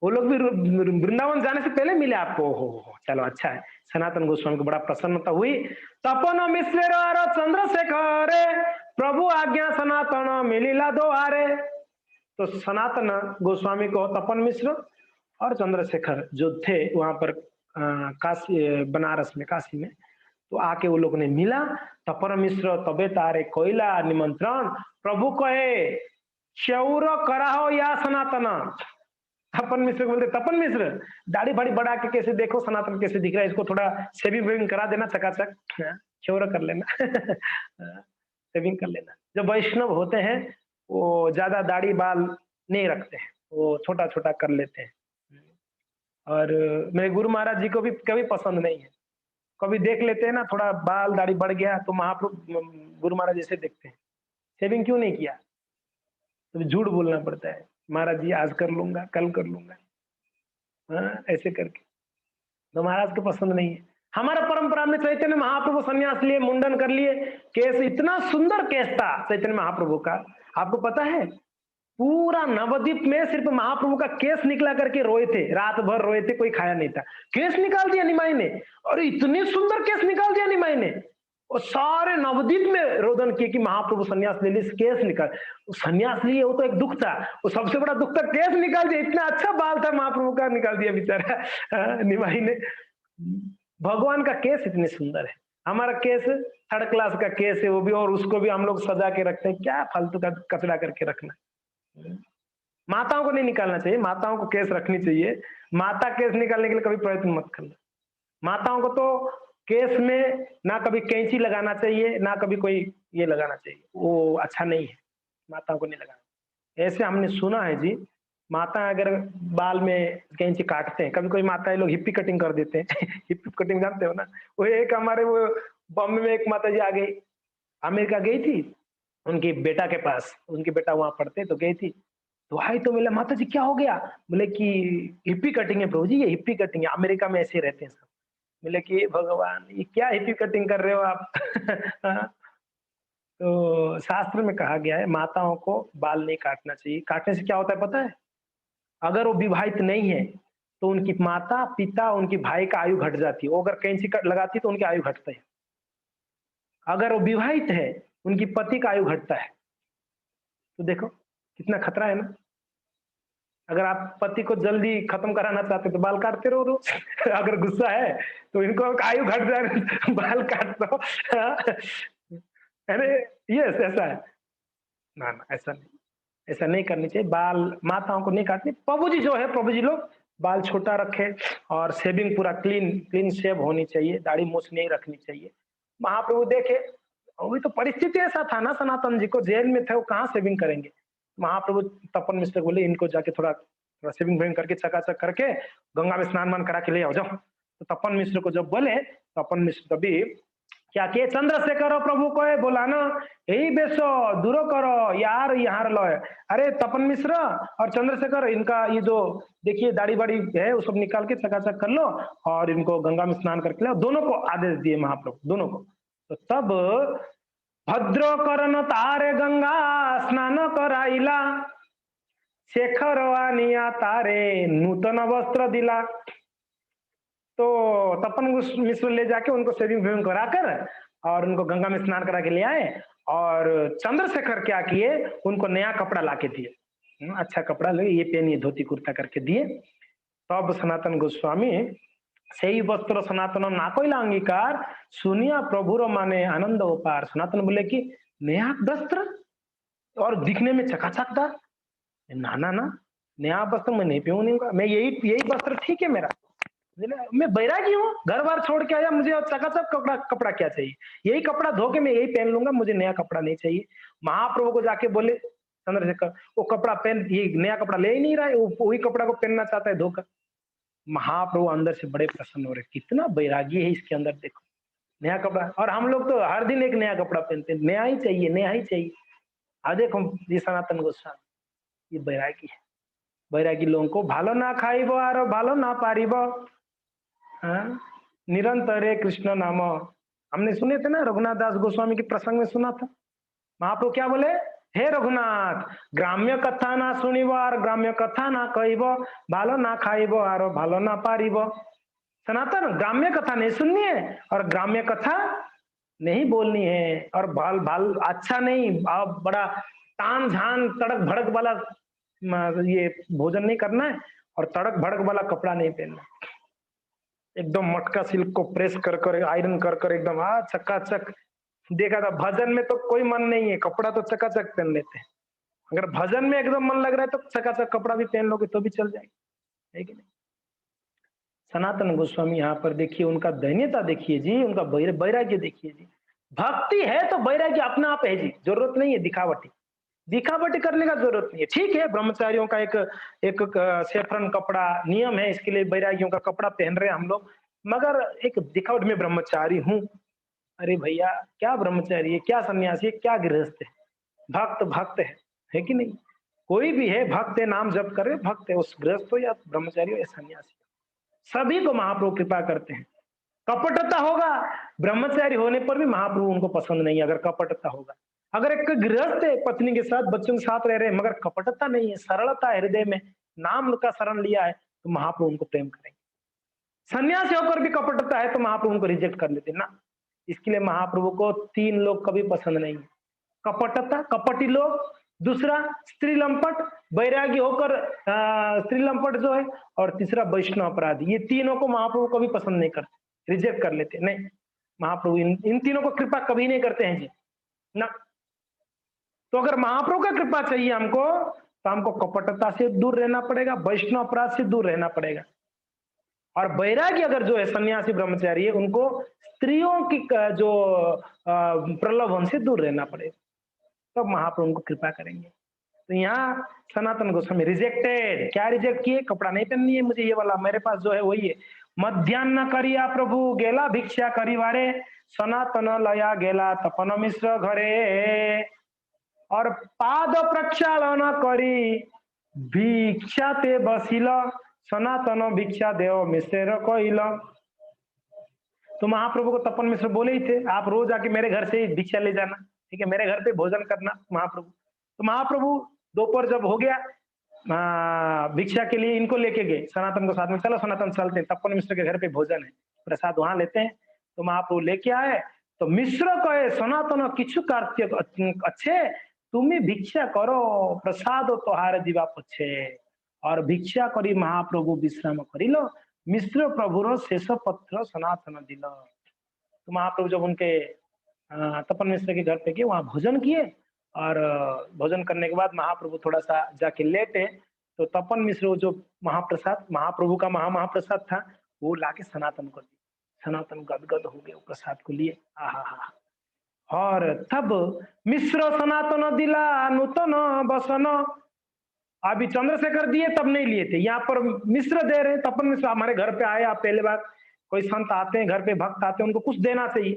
वो लोग भी वृंदावन जाने से पहले मिले आपको, हो चलो अच्छा है। सनातन गोस्वामी को बड़ा प्रसन्नता हुई। तपन मिश्र और चंद्रशेखर प्रभु आज्ञा सनातन मिलिला दोहारे। तो सनातन गोस्वामी को तपन मिश्र और चंद्रशेखर जो थे वहां पर काशी बनारस में, काशी में, तो आके वो लोग ने मिला। तपन मिश्र तबे तारे कोयला निमंत्रण, प्रभु कहे चौर कराहो या सनातन। तपन मिश्र बोलते तपन मिश्र दाढ़ी बड़ी बढ़ा के कैसे देखो सनातन कैसे दिख रहा है, इसको थोड़ा शेविंग वेविंग करा देना चकाचक, चौर कर लेना शेविंग कर लेना। जो वैष्णव होते हैं वो ज्यादा दाढ़ी बाल नहीं रखते हैं, वो छोटा छोटा कर लेते हैं। और मेरे गुरु महाराज जी को भी कभी पसंद नहीं है, कभी देख लेते हैं ना थोड़ा बाल दाढ़ी बढ़ गया तो महाप्रभु गुरु महाराज ऐसे देखते हैं, शेविंग क्यों नहीं किया, तो झूठ बोलना पड़ता है, महाराज जी आज कर लूंगा कल कर लूंगा, हाँ ऐसे करके। तो महाराज को पसंद नहीं है। हमारा परंपरा में चैतन्य महाप्रभु सन्यास लिए, मुंडन कर लिए, केस इतना सुंदर केस था चैतन्य महाप्रभु का, आपको पता है पूरा नवद्वीप में सिर्फ महाप्रभु का केस निकला करके रोए थे, रात भर रोए थे, कोई खाया नहीं था। केस निकाल दिया निमाई ने, और इतने सुंदर केस निकाल दिया निमाई ने, और सारे नवद्वीप में रोदन किए कि महाप्रभु सन्यास ले ली, केस निकाल। सन्यास लिए वो तो एक दुख था, वो सबसे बड़ा दुख था, केस निकाल दिया। इतना अच्छा बाल था महाप्रभु का, निकाल दिया बेचारा निमाई ने। भगवान का केस इतने सुंदर है, हमारा केस थर्ड क्लास का केस है वो भी, और उसको भी हम लोग सजा के रखते हैं, क्या फालतू का कचरा करके रखना। माताओं को नहीं निकालना चाहिए, माताओं को केस रखनी चाहिए। माता केस निकालने के लिए कभी प्रयत्न मत करना। माताओं को तो केस में ना कभी कैंची लगाना चाहिए, ना कभी कोई ये लगाना चाहिए, वो अच्छा नहीं है, माताओं को नहीं लगाना। ऐसे हमने सुना है जी, माता अगर बाल में कैंची काटते हैं, कभी कोई माता लोग हिप्पी कटिंग कर देते हैं हिप्पी कटिंग जानते हो ना, वो एक हमारे वो बॉम्बे में एक माता जी आ गई, अमेरिका गई थी उनकी बेटा के पास, उनके बेटा वहां पढ़ते तो गई थी, तो आई तो बोले माता जी क्या हो गया, बोले कि हिप्पी कटिंग है प्रभु जी, ये हिप्पी कटिंग है, अमेरिका में ऐसे रहते हैं सब। बोले कि भगवान ये क्या हिप्पी कटिंग कर रहे हो आप तो शास्त्र में कहा गया है माताओं को बाल नहीं काटना चाहिए। काटने से क्या होता है पता है, अगर वो विवाहित नहीं है तो उनकी माता पिता उनकी भाई का आयु घट जाती है, वो अगर कैंची लगाती है तो उनकी आयु घटता है। अगर वो विवाहित है उनकी पति का आयु घटता है। तो देखो कितना खतरा है ना। अगर आप पति को जल्दी खत्म कराना चाहते तो बाल काटते रहो रोज अगर गुस्सा है तो इनको आयु घट जाए बाल काट दो अरे यस ऐसा है ना, ना ऐसा नहीं, ऐसा नहीं करनी चाहिए। बाल माताओं को नहीं काटनी। प्रभु जी जो है प्रभु जी लोग बाल छोटा रखे और शेविंग पूरा क्लीन क्लीन शेव होनी चाहिए, दाढ़ी मूछ नहीं रखनी चाहिए। महाप्रभु देखे वही तो परिस्थिति ऐसा था ना, सनातन जी को जेल में थे, वो कहाँ शेविंग करेंगे। महाप्रभु तपन मिश्र बोले इनको जाके थोड़ा थोड़ा शेविंग वेविंग करके चकाचक करके गंगा में स्नान मान करा के ले आओ जाओ। तो तपन मिश्र को जब बोले, तपन मिश्र कभी क्या किए, चंद्रशेखर प्रभु को बोला ना यही बेसो दूरो करो यार यहाँ लो है। अरे तपन मिश्र और चंद्रशेखर इनका ये जो देखिए दाढ़ी बाड़ी है वो सब निकाल के चकाचक कर लो और इनको गंगा में स्नान करके लाओ। दोनों को आदेश दिए महाप्रभु, दोनों को। तो तब भद्र करन तारे गंगा स्नान कराइला, शेखर वानिया तारे नूतन वस्त्र दिला। तो तपन मिश्र ले जाके उनको शेविंग वेविंग कराकर और उनको गंगा में स्नान करा के ले आए, और चंद्रशेखर क्या किए उनको नया कपड़ा लाके दिए, अच्छा कपड़ा ले ये पहनिए धोती कुर्ता करके दिए। तब सनातन गोस्वामी सही वस्त्र सनातन ना कोई अंगीकार सुनिया प्रभुर माने आनंद उपार। सनातन बोले कि नया वस्त्र और दिखने में चकाचकदार, ना ना ना नया वस्त्र मैं नहीं पहनूंगा, मैं यही वस्त्र ठीक है मेरा, मैं बैरागी हूँ, घर बार छोड़ के आया, मुझे चकाचक कपड़ा कपड़ा क्या चाहिए, यही कपड़ा धो के मैं यही पहन लूंगा, मुझे नया कपड़ा नहीं चाहिए। महाप्रभु को जाके बोले चंद्रशेखर वो कपड़ा पहन, ये नया कपड़ा ले ही नहीं रहा है, वो वही कपड़ा को पहनना चाहता है धोकर। महाप्रभु अंदर से बड़े प्रसन्न हो रहे, कितना बैरागी है इसके अंदर, देखो नया कपड़ा। और हम लोग तो हर दिन एक नया कपड़ा पहनते हैं, नया ही चाहिए नया ही चाहिए। आज देखो ये सनातन गोस्वामी ये बैरागी है। बैरागी लोगों को भालो ना खाइबो और भालो ना पारिबो, हाँ? निरंतर कृष्ण नाम। हमने सुने थे ना रघुनाथ दास गोस्वामी के प्रसंग में सुना था, महाप्रभु क्या बोले, हे रघुनाथ ग्राम्य कथा ना सुनिब और ग्राम्य कथा ना कहब, भालो ना खाइब और भालो ना पारिब। सनातन ग्राम्य कथा नहीं सुननी है और ग्राम्य कथा नहीं बोलनी है, और बाल बाल अच्छा नहीं बड़ा तान झान तड़क भड़क वाला ये भोजन नहीं करना है, और तड़क भड़क वाला कपड़ा नहीं पहनना। एकदम मटका सिल्क को प्रेस कर कर आयरन कर कर एकदम चकाचक। देखा था भजन में तो कोई मन नहीं है, कपड़ा तो चकाचक पहन लेते हैं। अगर भजन में एकदम मन लग रहा है तो चकाचक कपड़ा भी पहन लोगे तो भी चल जाएगा, है कि नहीं। सनातन गोस्वामी यहाँ पर देखिए उनका दैन्यता देखिए जी, उनका वैराग्य देखिए जी। भक्ति है तो वैराग्य अपना आप है जी, जरूरत नहीं है दिखावटी दिखावटी करने का जरूरत नहीं है। ठीक है ब्रह्मचारियों का एक एक सेफ्रन कपड़ा नियम है, इसके लिए वैरागियों का कपड़ा पहन रहे हैं हम लोग, मगर एक दिखावट में ब्रह्मचारी हूँ। अरे भैया क्या ब्रह्मचारी है, क्या सन्यासी है, क्या गृहस्थ है, भक्त भक्त है कि नहीं। कोई भी है भक्त है, नाम जप करे भक्त है, उस गृहस्थ हो या ब्रह्मचारी हो या सन्यासी, सभी को महाप्रभु कृपा करते हैं। कपटता होगा ब्रह्मचारी होने पर भी महाप्रभु उनको पसंद नहीं है, अगर कपटता होगा। अगर एक गृहस्थ है पत्नी के साथ बच्चों के साथ रह रहे हैं मगर कपटता नहीं है, सरलता है हृदय में, नाम का शरण लिया है, तो महाप्रभु उनको प्रेम करेंगे। सन्यासी होकर भी कपटता है तो महाप्रभु उनको रिजेक्ट कर लेते ना। इसके लिए महाप्रभु को तीन लोग कभी पसंद नहीं है, कपटता कपटी लोग, दूसरा स्त्री लंपट वैरागी होकर स्त्री लंपट जो है, और तीसरा वैष्णव अपराधी। ये तीनों को महाप्रभु कभी पसंद नहीं करते, रिजेक्ट कर लेते नहीं। महाप्रभु इन तीनों को कृपा कभी नहीं करते हैं जी ना। तो अगर महाप्रभु का कृपा चाहिए हमको तो हमको कपटता से दूर रहना पड़ेगा, वैष्णव अपराध से दूर रहना पड़ेगा। और वैरागी अगर जो है सन्यासी ब्रह्मचारी है उनको स्त्रियों की जो प्रलोभन से दूर रहना पड़ेगा, तब महाप्रभु उनको कृपा करेंगे। तो यहाँ सनातन गोस्वामी रिजेक्टेड, क्या रिजेक्ट किए, कपड़ा नहीं पहननी है मुझे, ये वाला मेरे पास जो है वही है। मध्यान्ह करिया प्रभु गेला भिक्षा करिवारे, सनातन लया गेला तपन मिश्र घरे। और पाद प्रक्षालन करी भिक्षा ते बसिल, सनातन भिक्षा देव मिश्र कहिल। तो महाप्रभु को तपन मिश्र बोले ही थे आप रोज आके मेरे घर से भिक्षा ले जाना, ठीक है, मेरे घर पे भोजन करना महाप्रभु। तो महाप्रभु दोपहर जब हो गया भिक्षा के लिए इनको लेके गए सनातन को साथ में, चलो सनातन चलते हैं, तपन मिश्र के घर पे भोजन है, प्रसाद वहां लेते हैं। तो महाप्रभु लेके आए तो मिश्र कहे सनातन किछु कार्य अच्छे, तुम्हें भिक्षा करो प्रसाद तोहार जीवा पछे। और भिक्षा करी महाप्रभु विश्राम करिल, मिश्र प्रभुर शेष पत्र सनातन दिल। तो महाप्रभु जब उनके तपन मिश्र के घर पे गए वहां भोजन किए, और भोजन करने के बाद महाप्रभु थोड़ा सा जाके लेटे, तो तपन मिश्र जो महाप्रसाद महाप्रभु का महाप्रसाद था वो लाके सनातन को दिया। सनातन गदगद हो गए प्रसाद को लिए, आहा। और तब मिश्र सनातन दिला नूतन बसन, अभी चंद्रशेखर दिए तब नहीं लिए थे, यहाँ पर मिश्र दे रहे हैं। तपन मिश्र हमारे घर पे आए, आप पहले बार कोई संत आते हैं घर पे, भक्त आते हैं, उनको कुछ देना चाहिए,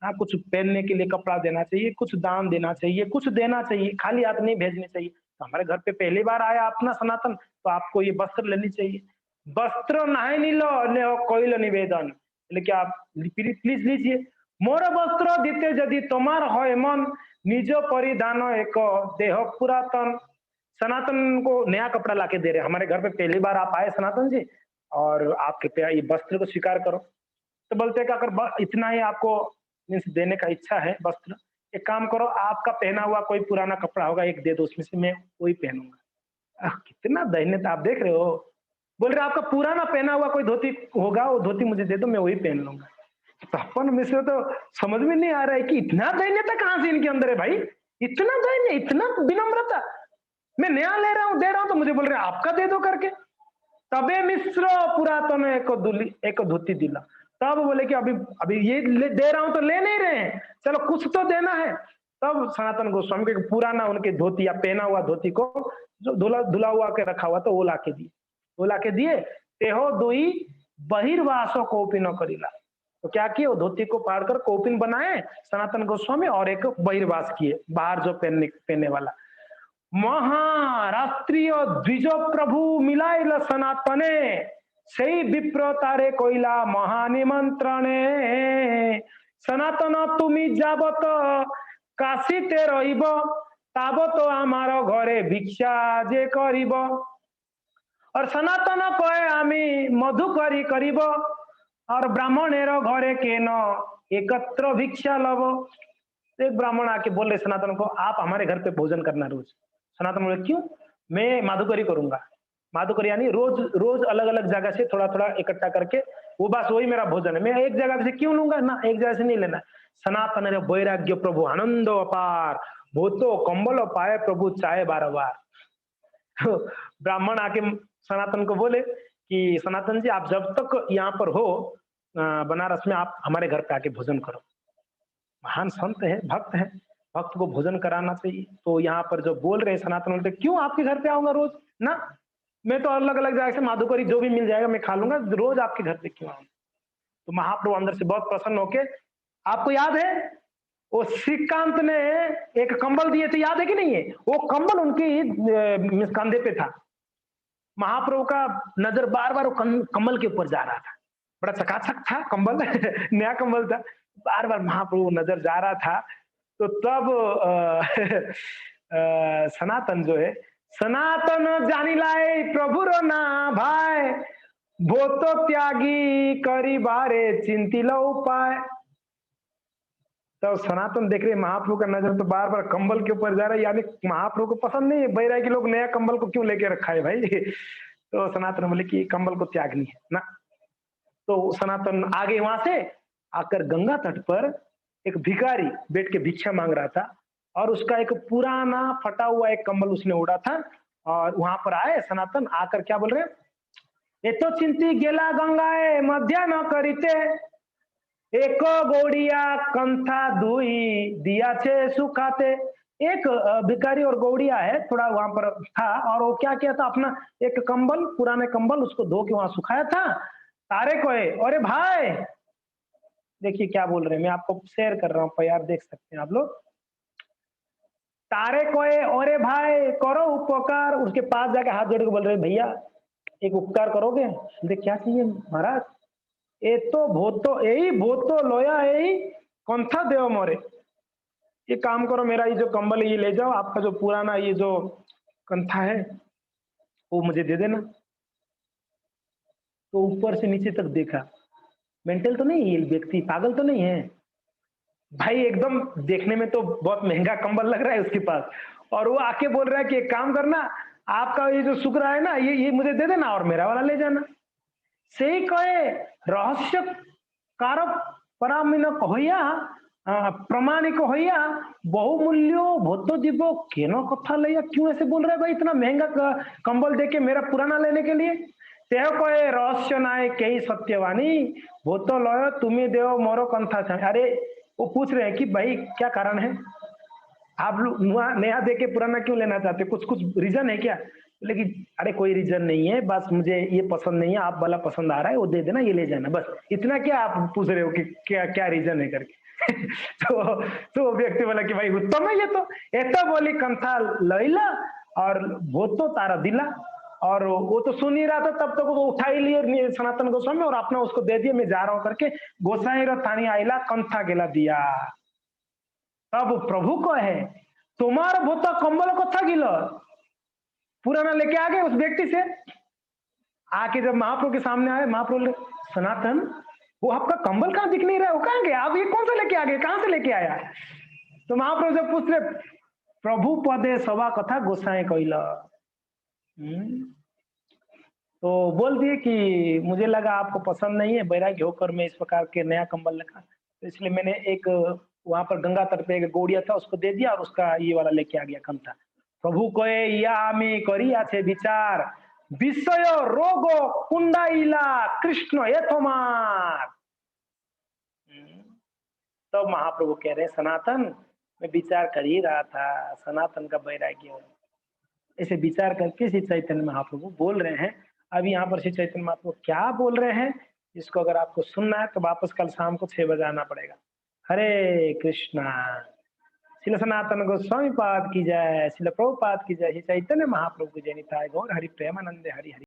हाँ कुछ पहनने के लिए कपड़ा देना चाहिए, कुछ दान देना चाहिए, कुछ देना चाहिए, खाली हाथ नहीं भेजने चाहिए। तो हमारे घर पे पहली बार आया अपना सनातन, तो आपको ये वस्त्र लेनी चाहिए। वस्त्र नहीं नीलो कोई निवेदन, लेकिन आप प्लीज लीजिए। मोर वस्त्र दीते यदि तुम्हार होय मन, निज परिधान एक देह पुरातन। सनातन को नया कपड़ा लाके दे रहे, हमारे घर पे पहली बार आप आए सनातन जी, और आप कृपया ये वस्त्र को स्वीकार करो। तो बोलते हैं कि अगर इतना ही आपको मीन्स देने का इच्छा है वस्त्र, एक काम करो आपका पहना हुआ कोई पुराना कपड़ा होगा एक दे दो, उसमें से मैं वही पहनूंगा। कितना दयनीय आप देख रहे हो, बोल रहे आपका पुराना पहना हुआ कोई धोती होगा, वो धोती मुझे दे दो मैं वही पहन लूंगा। तपन मिश्र तो समझ में नहीं आ रहा है कि इतना दयनीयता कहां से इनके अंदर है भाई, इतना दयनीय, इतना विनम्रता। मैं नया ले रहा हूं दे रहा हूं तो मुझे बोल रहे आपका दे दो करके। तबे मिश्र पुरातन एक धोती दिला, तब बोले कि अभी ये दे रहा हूं तो ले नहीं रहे हैं, चलो कुछ तो देना है। तब सनातन गोस्वामी के पुराना उनके धोती या पहना हुआ धोती को जो धुला हुआ के रखा हुआ तो वो लाके दिए, वो लाके दिए। तेहो दुई बहिर्वासो कौपिन करिला, तो क्या किए वो धोती को फाड़कर कौपिन बनाए सनातन गोस्वामी, और एक बहिर्वास किए बाहर जो पहनने वाला। महाराष्ट्रीय द्विज प्रभु मिलाइल सनातने, সেই বিপ্র তারে কইলা মহানিমন্ত্রণে। সনাতন তুমি যাবত কাশীতে রহিব, ताब तो आमार घरे भिक्षा जे करिब और सनातन कहे आमी मधुकरी करिब और ब्राह्मणेर घरे केन एकत्र भिक्षा लब। तो एक ब्राह्मण आके बोल रहे सनातन को, आप हमारे घर पे भोजन करना रोज। सनातन बोले क्यों? मैं माधुकरी करूंगा। माधुकरी यानी रोज रोज अलग अलग जगह से थोड़ा थोड़ा इकट्ठा करके, वो बस वही मेरा भोजन है, मैं एक जगह से क्यों लूंगा ना, एक जगह से नहीं लेना। सनातन रे वैराग्य प्रभु आनंद अपार, वो तो कंबल पाए प्रभु चाहे बार बार। तो ब्राह्मण आके सनातन को बोले कि सनातन जी आप जब तक यहाँ पर हो बनारस में, आप हमारे घर पे आके भोजन करो। महान संत है, भक्त है, भक्त को भोजन कराना चाहिए। तो यहाँ पर जो बोल रहे हैं सनातन बोलते क्यों आपके घर पे आऊंगा रोज ना, मैं तो अलग अलग जगह से माधुकरी जो भी मिल जाएगा मैं खा लूंगा, रोज आपके घर पे क्यों आऊंगा। तो महाप्रभु अंदर से बहुत प्रसन्न होके, आपको याद है वो श्रीकांत ने एक कंबल दिए थे, याद है कि नहीं है? वो कंबल उनकी कंधे पे था। महाप्रभु का नजर बार बार कंबल के ऊपर जा रहा था, बड़ा चकाचक था कंबल नया कंबल था, बार बार महाप्रभु नजर जा रहा था। तो तब सनातन जो है, सनातन जानी लाए प्रभु रो ना भाई, वो तो त्यागी करी बारे चिंती लो उपाय। तो सनातन देख रहे महाप्रभु का नजर तो बार बार कंबल के ऊपर जा रहा है, यानी महाप्रभु को पसंद नहीं है बैरागी लोग नया कंबल को क्यों लेके रखा है भाई। तो सनातन बोले कि कंबल को त्यागनी है ना। तो सनातन आगे वहां से आकर गंगा तट पर एक भिखारी बैठ के भिक्षा मांग रहा था, और उसका एक पुराना फटा हुआ एक कंबल उसने उड़ा था। और वहां पर आए सनातन, आकर क्या बोल रहे, ये तो चिंती गेला गंगाए मध्या न करीते, एक गौड़िया कंथा दुई दिया छे सुखाते। एक भिखारी और गौड़िया है, थोड़ा वहां पर था, और वो क्या किया था, अपना एक कंबल, पुराने कंबल उसको धो के वहां सुखाया था। तारे को है, अरे भाई देखिए क्या बोल रहे हैं, मैं आपको शेयर कर रहा हूँ यार, देख सकते हैं आप लोग। तारे कोए अरे भाई करो उपकार, उसके पास जाके हाथ जोड़ के बोल रहे भैया एक उपकार करोगे? बोलते क्या चाहिए महाराज? ए तो भोतो यही भोतो लोया यही कंथा देव मोरे, ये काम करो, मेरा ये जो कंबल है ये ले जाओ, आपका जो पुराना ये जो कंथा है वो मुझे दे देना। तो ऊपर से नीचे तक देखा, मेंटल तो नहीं, ये व्यक्ति पागल तो नहीं है भाई, एकदम देखने में तो बहुत महंगा कंबल लग रहा है उसके पास, और वो आके बोल रहा है कि एक काम करना, आपका ये जो शुक्र है ना ये मुझे दे देना और मेरा वाला ले जाना। से कहे रहस्य कारक परामीन कहैया प्रमाणिक होइया बहुमूल्यो भोतो जीवो केनो कथा लैया, क्यों ऐसे बोल रहा है भाई, इतना महंगा कंबल देके मेरा पुराना लेने के लिए। तेह कहे रहस्य नाय कई सत्यवानी, भोतो लयो तुम्हें देव मोरो कंथा था। अरे वो पूछ रहे हैं कि भाई क्या कारण है, आप लोग नया देके पुराना क्यों लेना चाहते, कुछ कुछ रीजन है क्या? लेकिन अरे कोई रीजन नहीं है, बस मुझे ये पसंद नहीं है, आप वाला पसंद आ रहा है वो दे देना, ये ले जाना, बस इतना क्या आप पूछ रहे हो कि क्या क्या रीजन है करके। तो व्यक्ति बोला कि भाई उत्तम है ये तो, एता बोली कंथा लैला और वो तो तारा दिला। और वो तो सुन ही रहा था, तब तक वो उठा ही लिए सनातन गोस्वामी और अपना उसको दे दिया, मैं जा रहा हूं करके, गोसाई रो थानी आईला कंथा गेला दिया। तब प्रभु को है तुम्हारा भूता कंबल को था गिलो, पुराना लेके आ गए उस व्यक्ति से। आके जब महाप्रभु के सामने आए, महाप्रभु सनातन वो आपका कंबल कहाँ दिख नहीं रहा है, वो कहाँ गया, आप ये कौन सा लेके आ गए, कहाँ से लेके आया? तो महाप्रभु जब पूछ रहे, प्रभु पदे सभा कथा गोसाई कहला। तो बोल दिए कि मुझे लगा आपको पसंद नहीं है, बैरागी होकर मैं इस प्रकार के नया कंबल लगा, तो इसलिए मैंने एक वहां पर गंगा तट पे एक गौड़िया था उसको दे दिया और उसका ये वाला लेके आ गया कंथा। प्रभु कहे या आमी करी आछे विचार, विषय रोग कुंडाइला कृष्ण ये थोमार। तो महाप्रभु कह रहे सनातन मैं विचार कर ही रहा था, सनातन का बैराग्य ऐसे विचार करके श्री चैतन्य महाप्रभु बोल रहे हैं। अब यहाँ पर श्री चैतन्य महाप्रभु क्या बोल रहे हैं, इसको अगर आपको सुनना है तो वापस कल शाम को 6 बजे आना पड़ेगा। हरे कृष्णा। श्रील सनातन गोस्वामी पाद की जय, श्रील प्रभुपाद की जय, श्री चैतन्य महाप्रभु की जय। निताय गौर हरि प्रेमानंदे हरि हरि।